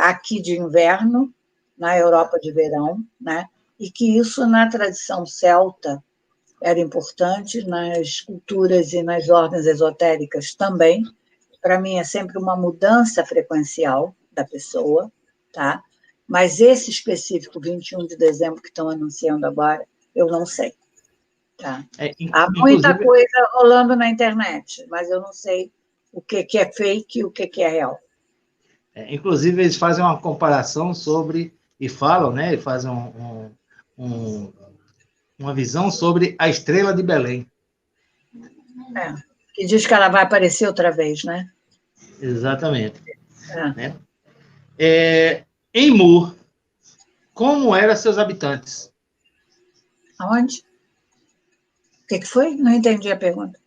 Aqui de inverno, na Europa de verão, né? E que isso, na tradição celta, era importante, nas culturas e nas ordens esotéricas também. Para mim, é sempre uma mudança frequencial da pessoa, tá? Mas esse específico, 21 de dezembro, que estão anunciando agora, eu não sei. Tá? Há muita coisa rolando na internet, mas eu não sei o que é fake e o que é real. Inclusive, eles fazem uma comparação sobre, e falam, né? E fazem uma visão sobre a estrela de Belém. Que diz que ela vai aparecer outra vez, né? Exatamente. Né? Em Mur, como eram seus habitantes? Aonde? O que foi? Não entendi a pergunta.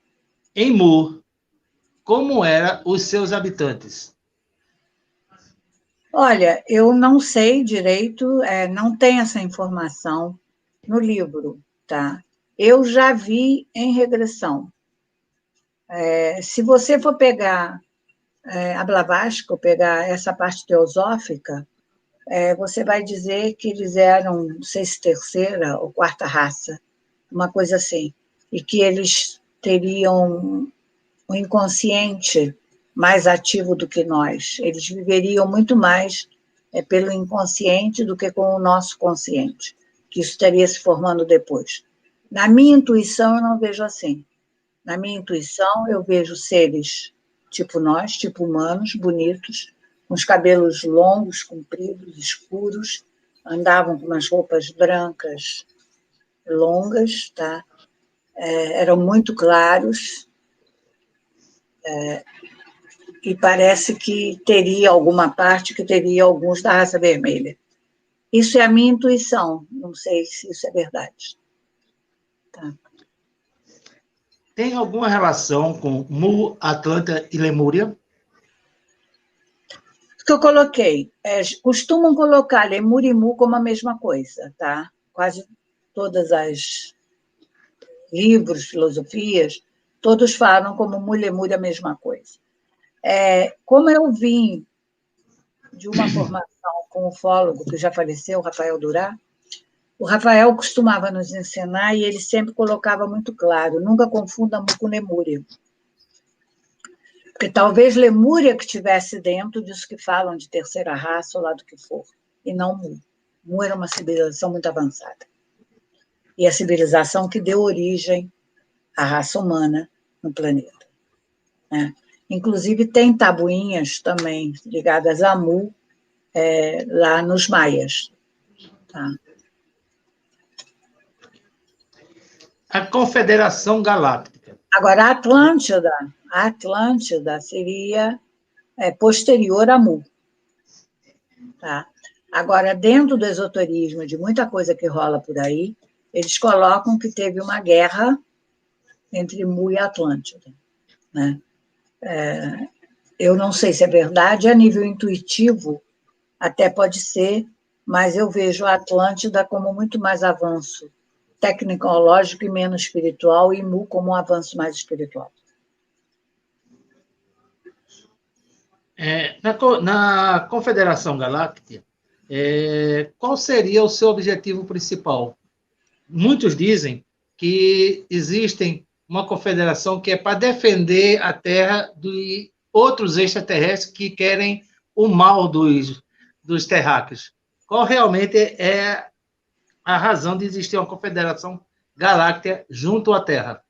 Em Mur, como eram os seus habitantes? Olha, eu não sei direito, não tem essa informação no livro, tá? Eu já vi em regressão. Se você for pegar a Blavatsky, ou pegar essa parte teosófica, você vai dizer que eles eram, não sei se terceira ou quarta raça, uma coisa assim, e que eles teriam um inconsciente mais ativo do que nós. Eles viveriam muito mais pelo inconsciente do que com o nosso consciente, que isso estaria se formando depois. Na minha intuição, eu não vejo assim. Na minha intuição, eu vejo seres tipo nós, tipo humanos, bonitos, com os cabelos longos, compridos, escuros, andavam com umas roupas brancas longas, tá? Eram muito claros, e parece que teria alguma parte que teria alguns da raça vermelha. Isso é a minha intuição, não sei se isso é verdade. Tá. Tem alguma relação com Mu, Atlântida e Lemúria? O que eu coloquei, costumam colocar Lemúria e Mu como a mesma coisa, tá? Quase todas as livros, filosofias, todos falam como Mu e Lemúria a mesma coisa. Como eu vim de uma formação com um ufólogo que já faleceu, Rafael Durá, o Rafael costumava nos ensinar e ele sempre colocava muito claro, nunca confunda Mu com Lemúria. Porque talvez Lemúria que estivesse dentro disso que falam de terceira raça ou lá do que for, e não Mu. Mu era uma civilização muito avançada. E a civilização que deu origem à raça humana no planeta, né? Inclusive, tem tabuinhas também ligadas a Mu, lá nos maias. Tá? A Confederação Galáctica. Agora, a Atlântida seria posterior a Mu. Tá? Agora, dentro do esoterismo, de muita coisa que rola por aí, eles colocam que teve uma guerra entre Mu e Atlântida, né? Eu não sei se é verdade, a nível intuitivo até pode ser, mas eu vejo a Atlântida como muito mais avanço tecnológico e menos espiritual, e Mu como um avanço mais espiritual. Na Confederação Galáctica, qual seria o seu objetivo principal? Muitos dizem que existe uma confederação que é para defender a Terra de outros extraterrestres que querem o mal dos terráqueos. Qual realmente é a razão de existir uma confederação galáctica junto à Terra?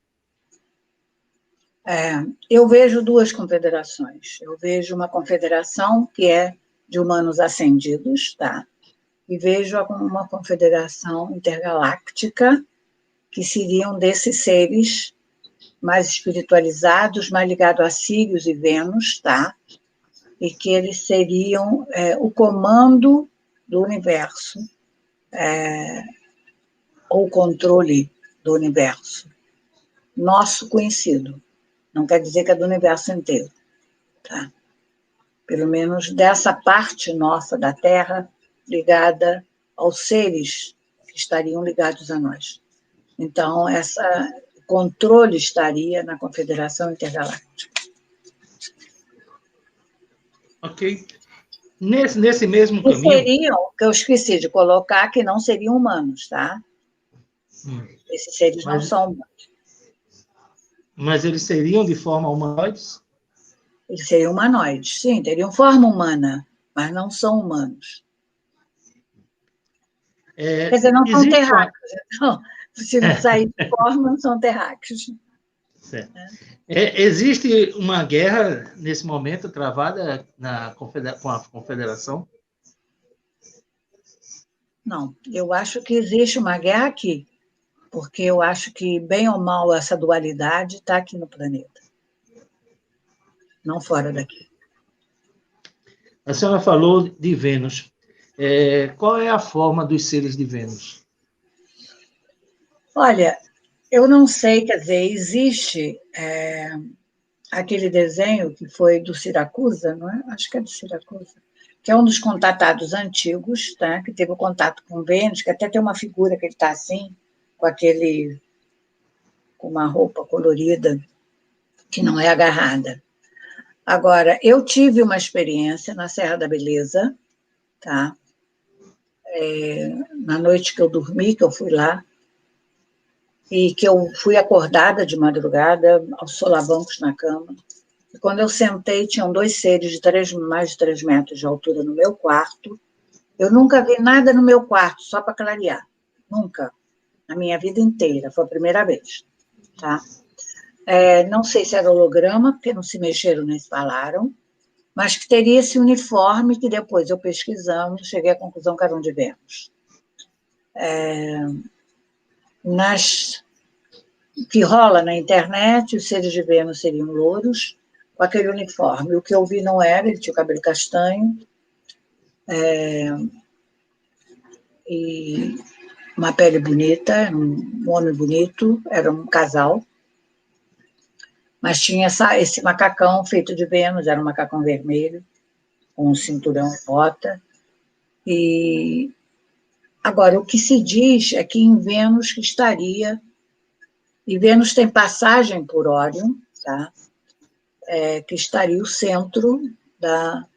Eu vejo duas confederações. Eu vejo uma confederação que é de humanos ascendidos, tá? E vejo uma confederação intergaláctica, que seriam desses seres mais espiritualizados, mais ligados a Sírius e Vênus, tá? E que eles seriam o comando do universo, ou controle do universo, nosso conhecido. Não quer dizer que é do universo inteiro, tá? Pelo menos dessa parte nossa da Terra, ligada aos seres que estariam ligados a nós. Então, esse controle estaria na Confederação Intergaláctica. Ok. Nesse mesmo E caminho... seriam, que eu esqueci de colocar, que não seriam humanos, tá? Esses seres não são humanos. Mas eles seriam de forma humanoides? Eles seriam humanoides, sim, teriam forma humana, mas não são humanos. Quer dizer, não são terráqueos. Então, se não sair de forma, não são terráqueos. Certo. Existe uma guerra, nesse momento, travada com a Confederação? Não, eu acho que existe uma guerra aqui, porque eu acho que, bem ou mal, essa dualidade está aqui no planeta, não fora daqui. A senhora falou de Vênus. Qual é a forma dos seres de Vênus? Olha, eu não sei, quer dizer, existe aquele desenho que foi do Siracusa, não é? Acho que é do Siracusa, que é um dos contatados antigos, tá? Que teve o contato com Vênus, que até tem uma figura que ele está assim, com uma roupa colorida, que não é agarrada. Agora, eu tive uma experiência na Serra da Beleza, tá? Na noite que eu dormi, que eu fui lá, e que eu fui acordada de madrugada, aos solavancos na cama. E quando eu sentei, tinham dois seres de mais de 3 metros de altura no meu quarto. Eu nunca vi nada no meu quarto, só para clarear. Nunca. Na minha vida inteira. Foi a primeira vez. Tá? Não sei se era holograma, porque não se mexeram nem se falaram, mas que teria esse uniforme que depois eu pesquisando, cheguei à conclusão que eram de Vênus. Que rola na internet, os seres de Vênus seriam louros, com aquele uniforme. O que eu vi não era, ele tinha o cabelo castanho, e uma pele bonita, um homem bonito, era um casal, mas tinha esse macacão feito de Vênus, era um macacão vermelho, com um cinturão e bota. E agora, o que se diz é que em Vênus que estaria, e Vênus tem passagem por Órion, tá? Que estaria o centro da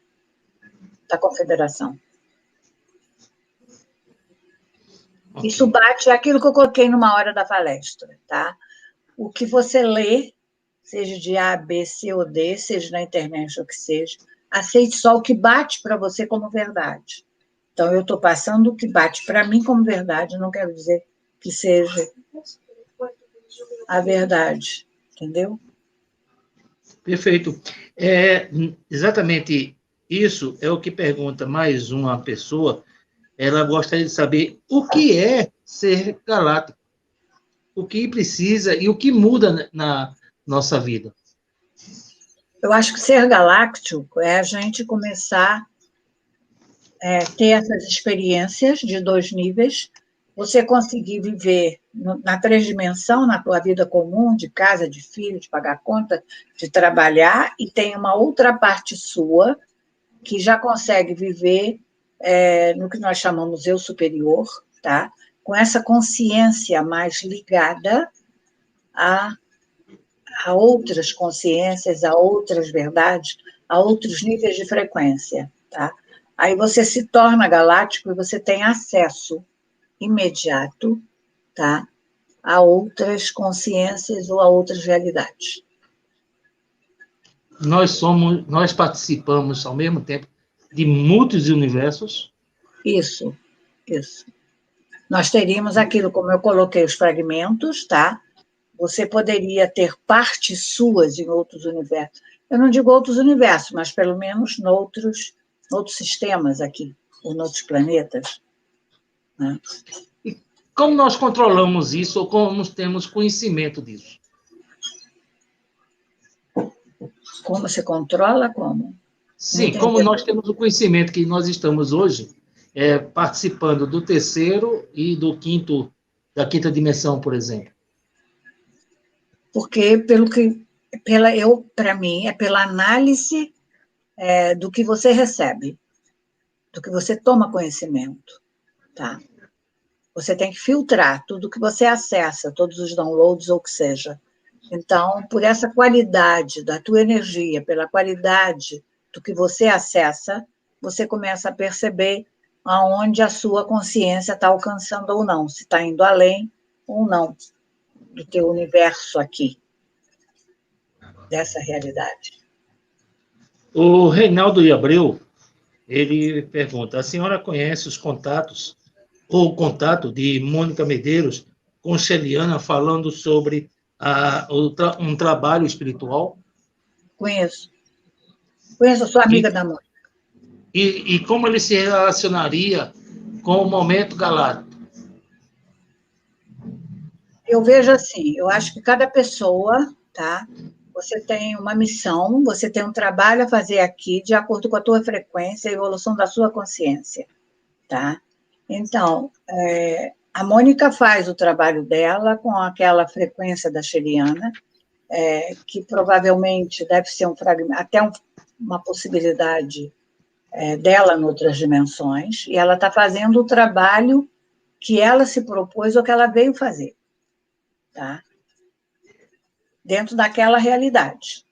Confederação. Okay. Isso bate aquilo que eu coloquei numa hora da palestra, tá? O que você lê seja de A, B, C ou D, seja na internet ou que seja, aceite só o que bate para você como verdade. Então, eu estou passando o que bate para mim como verdade, não quero dizer que seja a verdade, entendeu? Perfeito. Exatamente isso é o que pergunta mais uma pessoa. Ela gostaria de saber o que é ser galáctico, o que precisa e o que muda na nossa vida. Eu acho que ser galáctico é a gente começar a ter essas experiências de 2 níveis, você conseguir viver na 3 dimensão, na tua vida comum, de casa, de filho, de pagar conta, de trabalhar, e tem uma outra parte sua que já consegue viver no que nós chamamos eu superior, tá? Com essa consciência mais ligada a outras consciências, a outras verdades, a outros níveis de frequência, tá? Aí você se torna galáctico e você tem acesso imediato, tá? A outras consciências ou a outras realidades. Nós participamos ao mesmo tempo de muitos universos. Isso. Nós teríamos aquilo, como eu coloquei os fragmentos, tá? Você poderia ter partes suas em outros universos. Eu não digo outros universos, mas pelo menos noutros sistemas aqui, ou noutros planetas. Né? E como nós controlamos isso ou como temos conhecimento disso? Como se controla? Como? Sim, como nós temos o conhecimento que nós estamos hoje participando do terceiro e da quinta dimensão, por exemplo. Porque para mim é pela análise do que você recebe, do que você toma conhecimento, tá? Você tem que filtrar tudo que você acessa, todos os downloads ou o que seja. Então, por essa qualidade da tua energia, pela qualidade do que você acessa, você começa a perceber aonde a sua consciência está alcançando ou não, se está indo além ou não do teu universo aqui, dessa realidade. O Reinaldo de Abreu, ele pergunta, a senhora conhece os contatos, ou o contato de Mônica Medeiros com Sheliana falando sobre um trabalho espiritual? Conheço. Conheço, sou amiga da Mônica. E como ele se relacionaria com o momento galáctico? Eu vejo assim, eu acho que cada pessoa, tá? Você tem uma missão, você tem um trabalho a fazer aqui, de acordo com a tua frequência e a evolução da sua consciência, tá? Então, a Mônica faz o trabalho dela com aquela frequência da Sheliana, que provavelmente deve ser até uma possibilidade dela em outras dimensões, e ela está fazendo o trabalho que ela se propôs ou que ela veio fazer, tá? Dentro daquela realidade.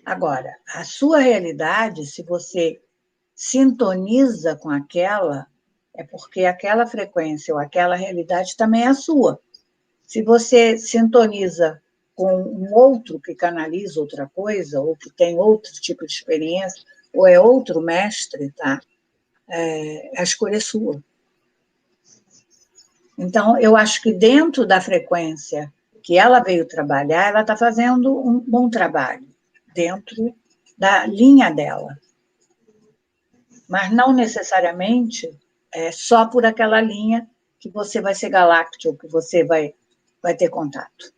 Agora, a sua realidade, se você sintoniza com aquela, é porque aquela frequência ou aquela realidade também é a sua. Se você sintoniza com um outro que canaliza outra coisa, ou que tem outro tipo de experiência, ou é outro mestre, tá? A escolha é sua. Então, eu acho que dentro da frequência que ela veio trabalhar, ela está fazendo um bom trabalho, dentro da linha dela. Mas não necessariamente só por aquela linha que você vai ser galáctico, que você vai ter contato.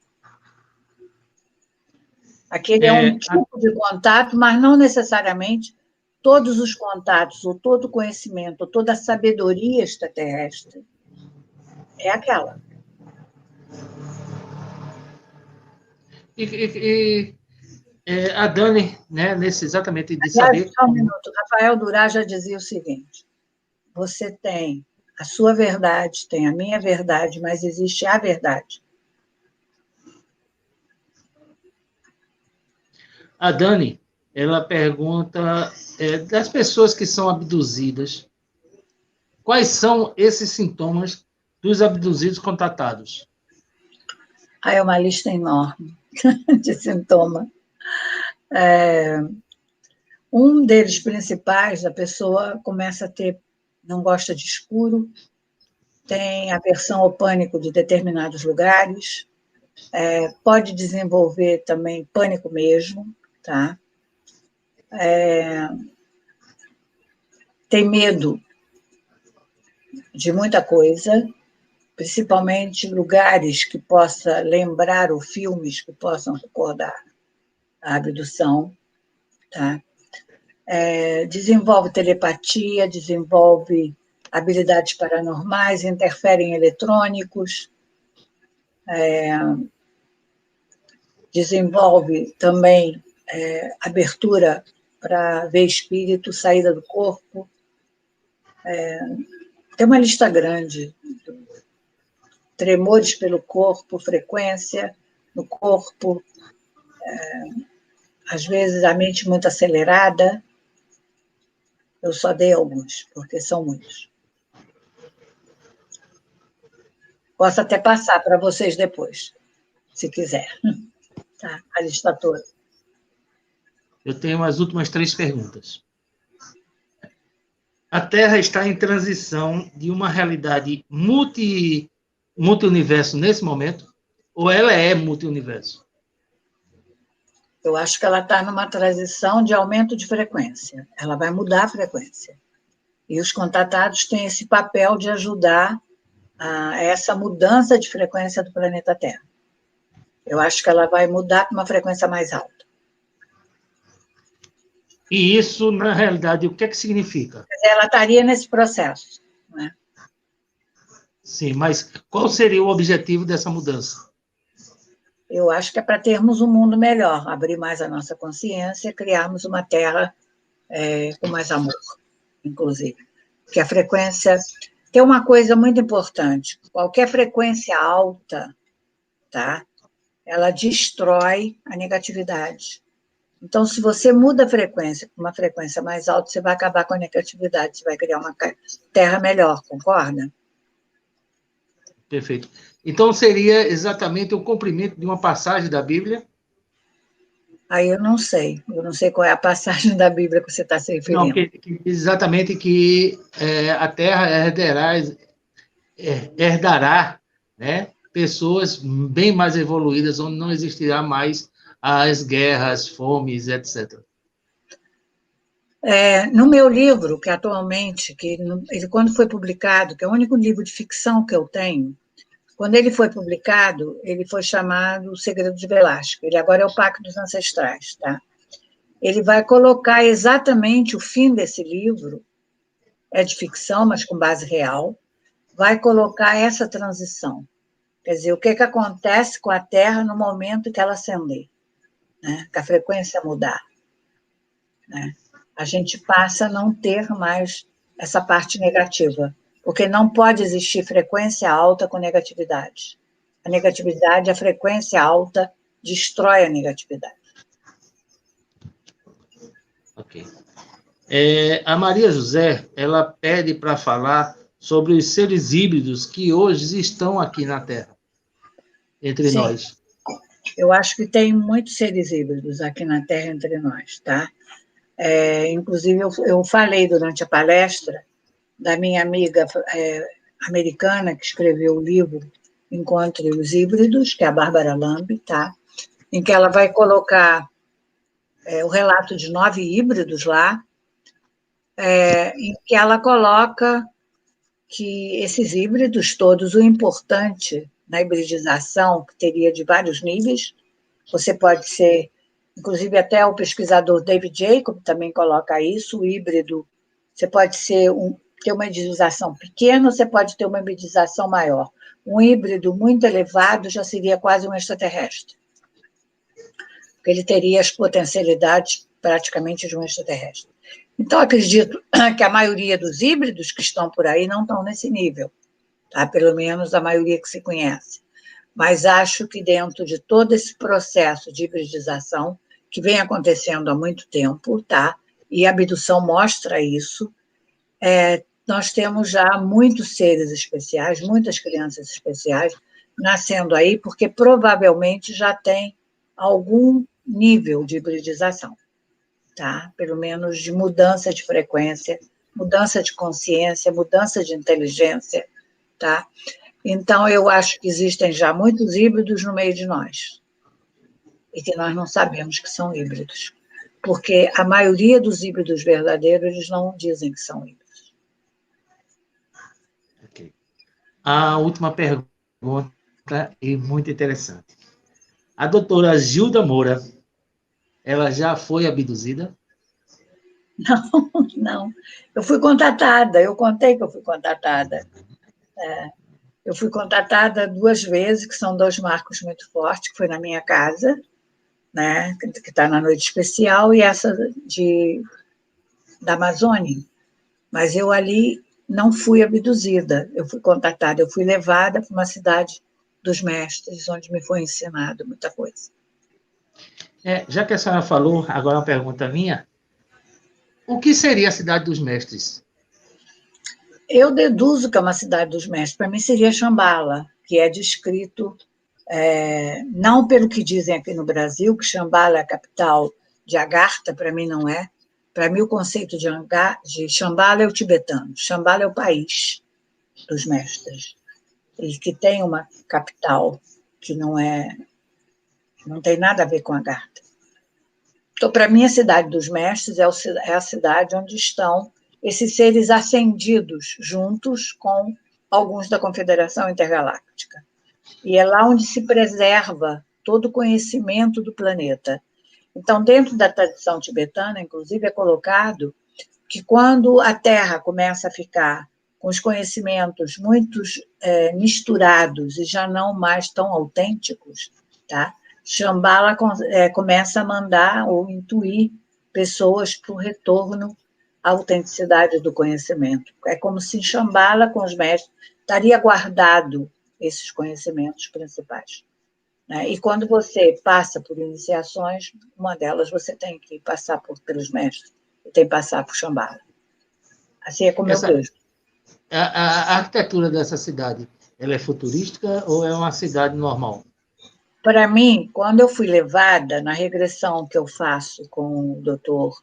Aquele é um tipo de contato, mas não necessariamente todos os contatos, ou todo o conhecimento, ou toda a sabedoria extraterrestre é aquela. A Dani, né, nesse exatamente de saber... Só um minuto. Rafael Durá já dizia o seguinte, você tem a sua verdade, tem a minha verdade, mas existe a verdade. A Dani, ela pergunta das pessoas que são abduzidas, quais são esses sintomas dos abduzidos contatados? É uma lista enorme de sintomas. Um deles principais, a pessoa começa a ter, não gosta de escuro, tem aversão ao pânico de determinados lugares, pode desenvolver também pânico mesmo, tá? Tem medo de muita coisa, principalmente lugares que possa lembrar ou filmes que possam recordar a abdução, tá? Desenvolve telepatia, desenvolve habilidades paranormais, interfere em eletrônicos, desenvolve também abertura para ver espírito, saída do corpo. Tem uma lista grande. Tremores pelo corpo, frequência no corpo, às vezes a mente muito acelerada. Eu só dei alguns, porque são muitos. Posso até passar para vocês depois, se quiser. Tá? A lista toda. Eu tenho as últimas 3 perguntas. A Terra está em transição de uma realidade multi-universo nesse momento, ou ela é multi-universo? Eu acho que ela está numa transição de aumento de frequência. Ela vai mudar a frequência. E os contatados têm esse papel de ajudar a essa mudança de frequência do planeta Terra. Eu acho que ela vai mudar para uma frequência mais alta. E isso, na realidade, o que é que significa? Ela estaria nesse processo, né? Sim, mas qual seria o objetivo dessa mudança? Eu acho que é para termos um mundo melhor, abrir mais a nossa consciência, criarmos uma Terra com mais amor, inclusive. Porque a frequência... Tem uma coisa muito importante. Qualquer frequência alta, tá? Ela destrói a negatividade. Então, se você muda a frequência para uma frequência mais alta, você vai acabar com a negatividade, você vai criar uma Terra melhor, concorda? Perfeito. Então, seria exatamente o cumprimento de uma passagem da Bíblia? Aí eu não sei qual é a passagem da Bíblia que você está se referindo. Não, exatamente que a Terra herdará, né, pessoas bem mais evoluídas, onde não existirá mais as guerras, fomes, etc. No meu livro, que atualmente, ele quando foi publicado, que é o único livro de ficção que eu tenho, quando ele foi publicado, ele foi chamado O Segredo de Velasco. Ele agora é o Pacto dos Ancestrais, tá? Ele vai colocar exatamente o fim desse livro, é de ficção, mas com base real, vai colocar essa transição. Quer dizer, o que acontece com a Terra no momento que ela acender, né? Que a frequência mudar, né? A gente passa a não ter mais essa parte negativa, porque não pode existir frequência alta com negatividade. A negatividade, a frequência alta, destrói a negatividade. Ok. A Maria José, ela pede para falar sobre os seres híbridos que hoje estão aqui na Terra, entre nós. Eu acho que tem muitos seres híbridos aqui na Terra entre nós, tá? Inclusive, eu falei durante a palestra da minha amiga americana que escreveu o livro Encontre os Híbridos, que é a Bárbara Lamb, tá? Em que ela vai colocar o relato de 9 híbridos lá, em que ela coloca que esses híbridos todos, o importante na hibridização, que teria de vários níveis, você pode ser, inclusive até o pesquisador David Jacob também coloca isso, o híbrido, você pode ter uma hibridização pequena, você pode ter uma hibridização maior. Um híbrido muito elevado já seria quase um extraterrestre, porque ele teria as potencialidades praticamente de um extraterrestre. Então, acredito que a maioria dos híbridos que estão por aí não estão nesse nível, tá? Pelo menos a maioria que se conhece. Mas acho que dentro de todo esse processo de hibridização, que vem acontecendo há muito tempo, tá? E a abdução mostra isso, nós temos já muitos seres especiais, muitas crianças especiais, nascendo aí, porque provavelmente já tem algum nível de hibridização, tá? Pelo menos de mudança de frequência, mudança de consciência, mudança de inteligência, tá? Então, eu acho que existem já muitos híbridos no meio de nós, e que nós não sabemos que são híbridos, porque a maioria dos híbridos verdadeiros, eles não dizem que são híbridos. Ok. A última pergunta, e muito interessante. A doutora Gilda Moura, ela já foi abduzida? Não. Eu fui contatada, eu contei que eu fui contatada. Eu fui contatada 2 vezes, que são 2 marcos muito fortes, que foi na minha casa, né, que está na noite especial, e essa da Amazônia. Mas eu ali não fui abduzida, eu fui contatada, eu fui levada para uma cidade dos mestres, onde me foi ensinado muita coisa. Já que a senhora falou, agora uma pergunta minha. O que seria a Cidade dos Mestres? Eu deduzo que é uma cidade dos mestres. Para mim seria Shambhala, que é descrito, não pelo que dizem aqui no Brasil, que Shambhala é a capital de Agartha, para mim não é. Para mim o conceito de Shambhala é o tibetano. Shambhala é o país dos mestres, e que tem uma capital que não tem nada a ver com Agartha. Então, para mim, a Cidade dos Mestres é a cidade onde estão esses seres ascendidos, juntos com alguns da Confederação Intergaláctica. E é lá onde se preserva todo o conhecimento do planeta. Então, dentro da tradição tibetana, inclusive, é colocado que quando a Terra começa a ficar com os conhecimentos muito misturados e já não mais tão autênticos, tá? Shambhala começa a mandar ou intuir pessoas para o retorno à autenticidade do conhecimento. É como se em Shambhala, com os mestres, estaria guardado esses conhecimentos principais. E quando você passa por iniciações, uma delas você tem que passar pelos mestres, e tem que passar por Shambhala. Assim é como eu vejo. A arquitetura dessa cidade, ela é futurística ou é uma cidade normal? Para mim, quando eu fui levada na regressão que eu faço com o doutor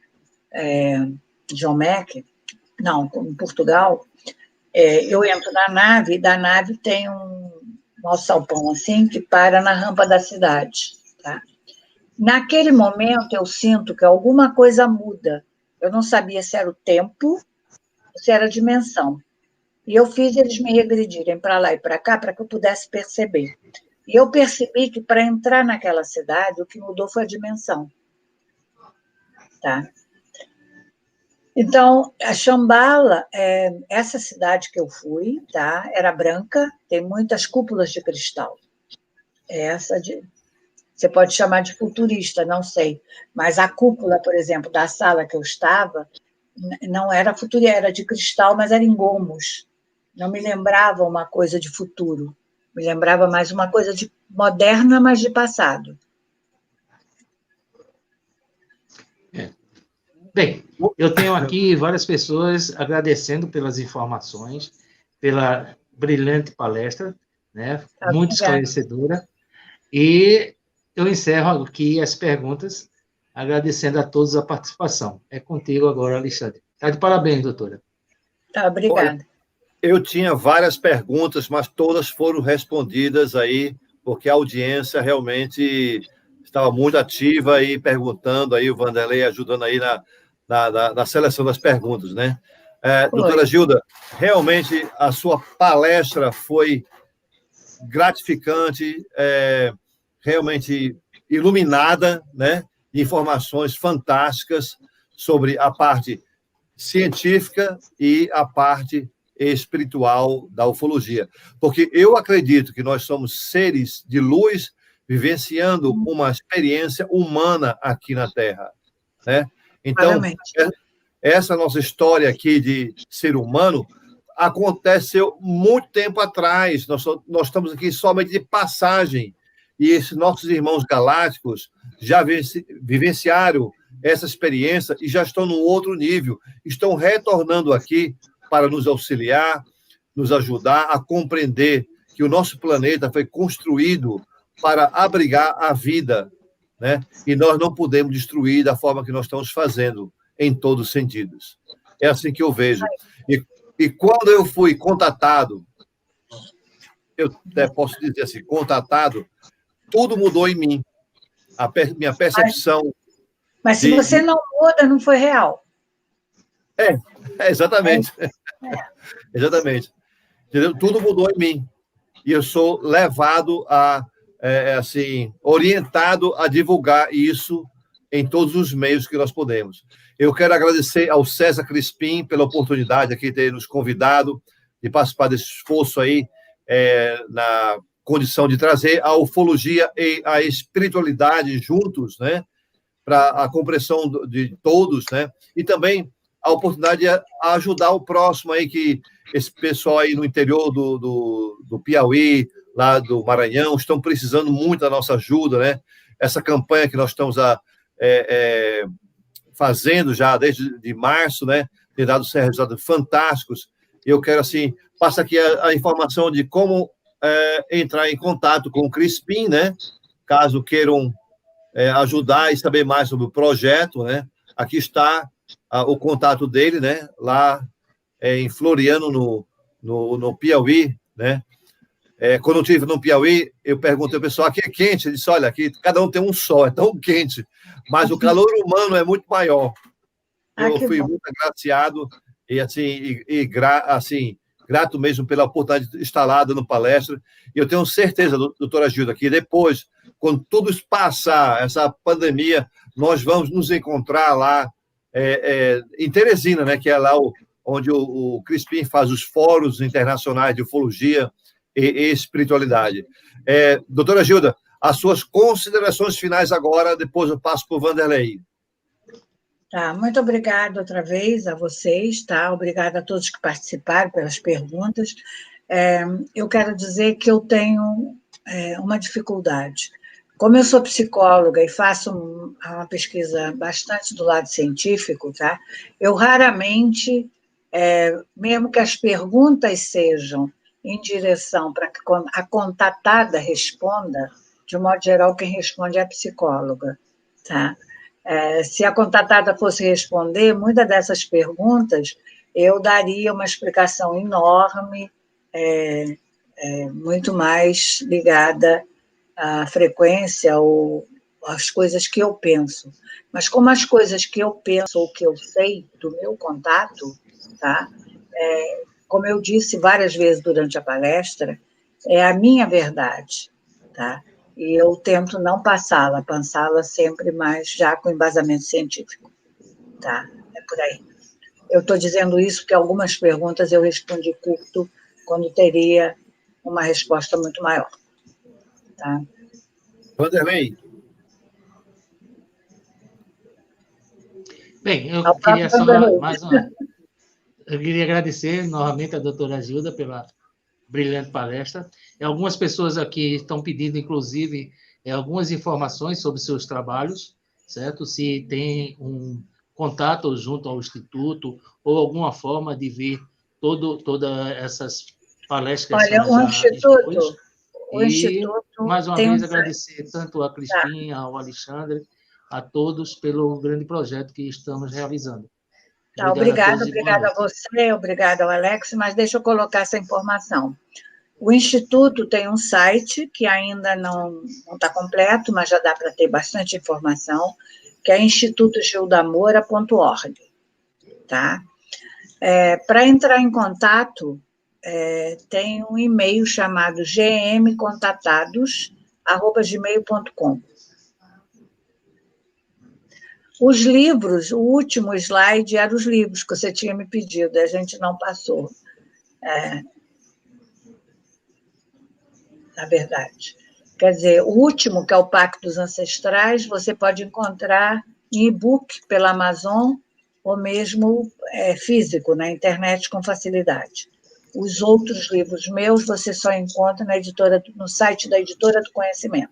John Mack, em Portugal, eu entro na nave, e da nave tem um alçapão assim, que para na rampa da cidade. Tá? Naquele momento, eu sinto que alguma coisa muda. Eu não sabia se era o tempo ou se era a dimensão. E eu fiz eles me regredirem para lá e para cá para que eu pudesse perceber. E eu percebi que, para entrar naquela cidade, o que mudou foi a dimensão. Tá? Então, a Shambhala, essa cidade que eu fui, tá? Era branca, tem muitas cúpulas de cristal. Você pode chamar de futurista, não sei. Mas a cúpula, por exemplo, da sala que eu estava, não era futurista, era de cristal, mas era em gomos. Não me lembrava uma coisa de futuro. Me lembrava mais uma coisa de moderna, mas de passado. Bem, eu tenho aqui várias pessoas agradecendo pelas informações, pela brilhante palestra, né? Muito esclarecedora. E eu encerro aqui as perguntas, agradecendo a todos a participação. É contigo agora, Alexandre. Está de parabéns, doutora. Tá, obrigada. Olha, eu tinha várias perguntas, mas todas foram respondidas aí, porque a audiência realmente estava muito ativa e perguntando aí, o Vanderlei ajudando aí na seleção das perguntas, né? Doutora Gilda, realmente a sua palestra foi gratificante, realmente iluminada, né? Informações fantásticas sobre a parte científica e a parte espiritual da ufologia. Porque eu acredito que nós somos seres de luz vivenciando uma experiência humana aqui na Terra, né? Então, essa nossa história aqui de ser humano aconteceu muito tempo atrás. Nós estamos aqui somente de passagem. E esses nossos irmãos galácticos já vivenciaram essa experiência e já estão num outro nível. Estão retornando aqui para nos auxiliar, nos ajudar a compreender que o nosso planeta foi construído para abrigar a vida, né? E nós não podemos destruir da forma que nós estamos fazendo, em todos os sentidos. É assim que eu vejo. E quando eu fui contatado, eu até posso dizer assim, contatado, tudo mudou em mim. Minha percepção... Mas se você não muda, não foi real. Exatamente. Exatamente. Entendeu? Tudo mudou em mim. E eu sou levado assim, orientado a divulgar isso em todos os meios que nós podemos. Eu quero agradecer ao César Crispim pela oportunidade aqui de ter nos convidado de participar desse esforço aí, na condição de trazer a ufologia e a espiritualidade juntos, né, para a compreensão de todos, né, e também a oportunidade de ajudar o próximo aí, que esse pessoal aí no interior do Piauí, lá do Maranhão, estão precisando muito da nossa ajuda, né? Essa campanha que nós estamos fazendo já desde de março, né? Tem dado resultados fantásticos. Eu quero, assim, passar aqui a informação de como entrar em contato com o Crispim, né? Caso queiram ajudar e saber mais sobre o projeto, né? Aqui está o contato dele, né? Lá em Floriano, no Piauí, né? Quando eu estive no Piauí, eu perguntei ao pessoal, aqui é quente? Ele disse, olha, aqui cada um tem um sol, é tão quente, mas o calor humano é muito maior. Eu fui muito agraciado e, assim, assim, grato mesmo pela oportunidade de estar lá dando palestra. E eu tenho certeza, doutora Gilda, que depois, quando tudo passar, essa pandemia, nós vamos nos encontrar lá em Teresina, né, que é lá onde o Crispim faz os fóruns internacionais de ufologia e espiritualidade. Doutora Gilda, as suas considerações finais agora, depois eu passo para o Vanderlei. Tá, muito obrigada outra vez a vocês, tá? Obrigada a todos que participaram pelas perguntas. Eu quero dizer que eu tenho uma dificuldade. Como eu sou psicóloga e faço uma pesquisa bastante do lado científico, tá? Eu raramente, mesmo que as perguntas sejam em direção para que a contatada responda, de um modo geral, quem responde é a psicóloga, tá? Se a contatada fosse responder, muitas dessas perguntas, eu daria uma explicação enorme, muito mais ligada à frequência ou às coisas que eu penso. Mas como as coisas que eu penso ou que eu sei do meu contato, tá? Como eu disse várias vezes durante a palestra, é a minha verdade, tá? E eu tento não passá-la sempre mais já com embasamento científico, tá? É por aí. Eu estou dizendo isso porque algumas perguntas eu respondi curto, quando teria uma resposta muito maior, tá? Vanderlei. Bem, eu queria só eu queria agradecer novamente a doutora Gilda pela brilhante palestra. Algumas pessoas aqui estão pedindo, inclusive, algumas informações sobre seus trabalhos, certo? Se tem um contato junto ao Instituto ou alguma forma de ver todas essas palestras. Olha, o Instituto mais uma vez, agradecer tanto a Crispim, ao Alexandre, a todos pelo grande projeto que estamos realizando. Tá, obrigada a você, obrigada ao Alex, mas deixa eu colocar essa informação. O Instituto tem um site que ainda não está completo, mas já dá para ter bastante informação, que é institutogildamora.org, tá? Para entrar em contato, tem um e-mail chamado gmcontatados@gmail.com. Os livros, o último slide era os livros que você tinha me pedido, a gente não passou, na verdade. Quer dizer, o último, que é o Pacto dos Ancestrais, você pode encontrar em e-book pela Amazon, ou mesmo físico, na internet, com facilidade. Os outros livros meus você só encontra no site da Editora do Conhecimento.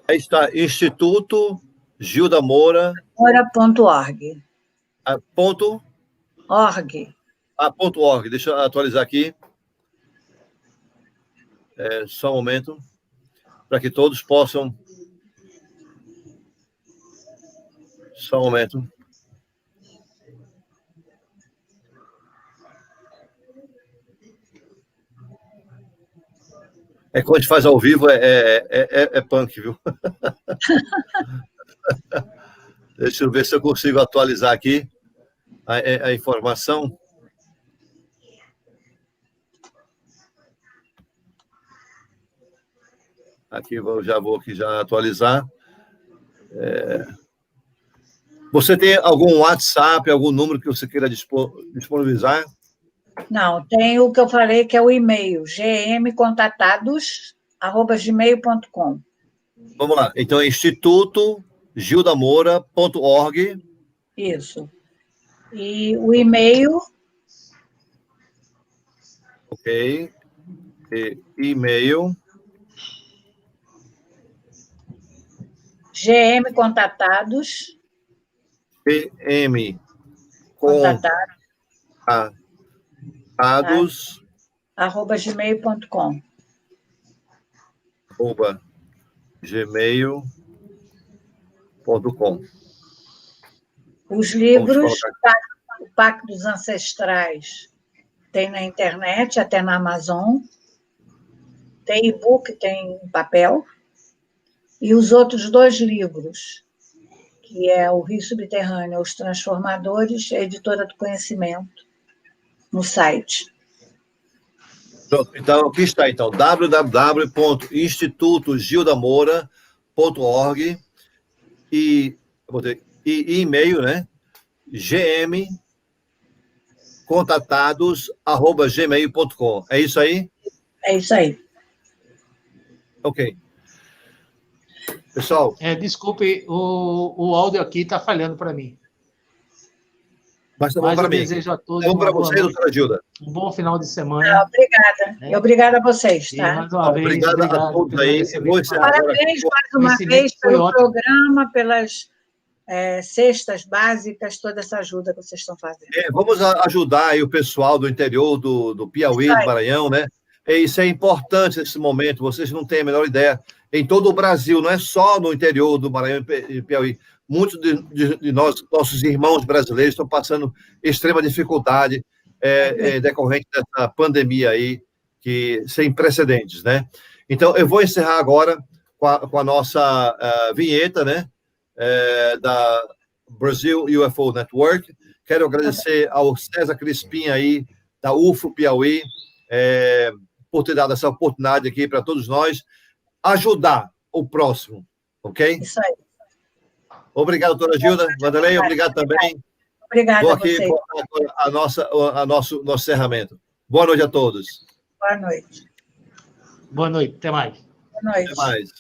Aí está, Instituto Gilda Moura. Moura.org. .org. .org. .org. Deixa eu atualizar aqui. Só um momento, para que todos possam... Só um momento. Quando a gente faz ao vivo, é punk, viu? Deixa eu ver se eu consigo atualizar aqui a informação. Aqui eu já vou aqui já atualizar. Você tem algum WhatsApp, algum número que você queira disponibilizar? Não, tem o que eu falei, que é o e-mail, gmcontatados@gmail.com. Vamos lá. Então, institutogildamoura.org. Isso. E o e-mail... Ok. E-mail... gmcontatados... gmail.com @gmail.com. @gmail.com. Os livros, o Pacto dos Ancestrais, tem na internet, até na Amazon. Tem e-book, tem papel. E os outros 2 livros, que é o Rio Subterrâneo, Os Transformadores, a Editora do Conhecimento, no site. Pronto, então, aqui está, então, www.institutogildamoura.org e e-mail, né? gmcontatados@gmail.com. É isso aí? É isso aí. Ok. Pessoal... Desculpe, o áudio aqui está falhando para mim. Mas tá bom para mim. Desejo a todos tá bom para você, doutora Gilda. Um bom final de semana. Obrigada. E obrigada a vocês, tá? Mais uma vez, obrigado a todos aí. Parabéns mais uma vez pelo programa, pelas cestas básicas, toda essa ajuda que vocês estão fazendo. Vamos ajudar aí o pessoal do interior do Piauí, do Maranhão, né? Isso é importante nesse momento, vocês não têm a menor ideia. Em todo o Brasil, não é só no interior do Maranhão e Piauí. Muitos de nossos irmãos brasileiros estão passando extrema dificuldade decorrente dessa pandemia aí, sem precedentes, né? Então, eu vou encerrar agora com a nossa vinheta, né? Da Brazil UFO Network. Quero agradecer ao César Crispim aí, da UFO Piauí, por ter dado essa oportunidade aqui para todos nós, ajudar o próximo, ok? Isso aí. Obrigado, doutora Gilda. Vanderlei, obrigado também. Obrigada Vou a aqui vocês. nosso encerramento. Boa noite a todos. Boa noite. Boa noite, até mais. Boa noite. Até mais.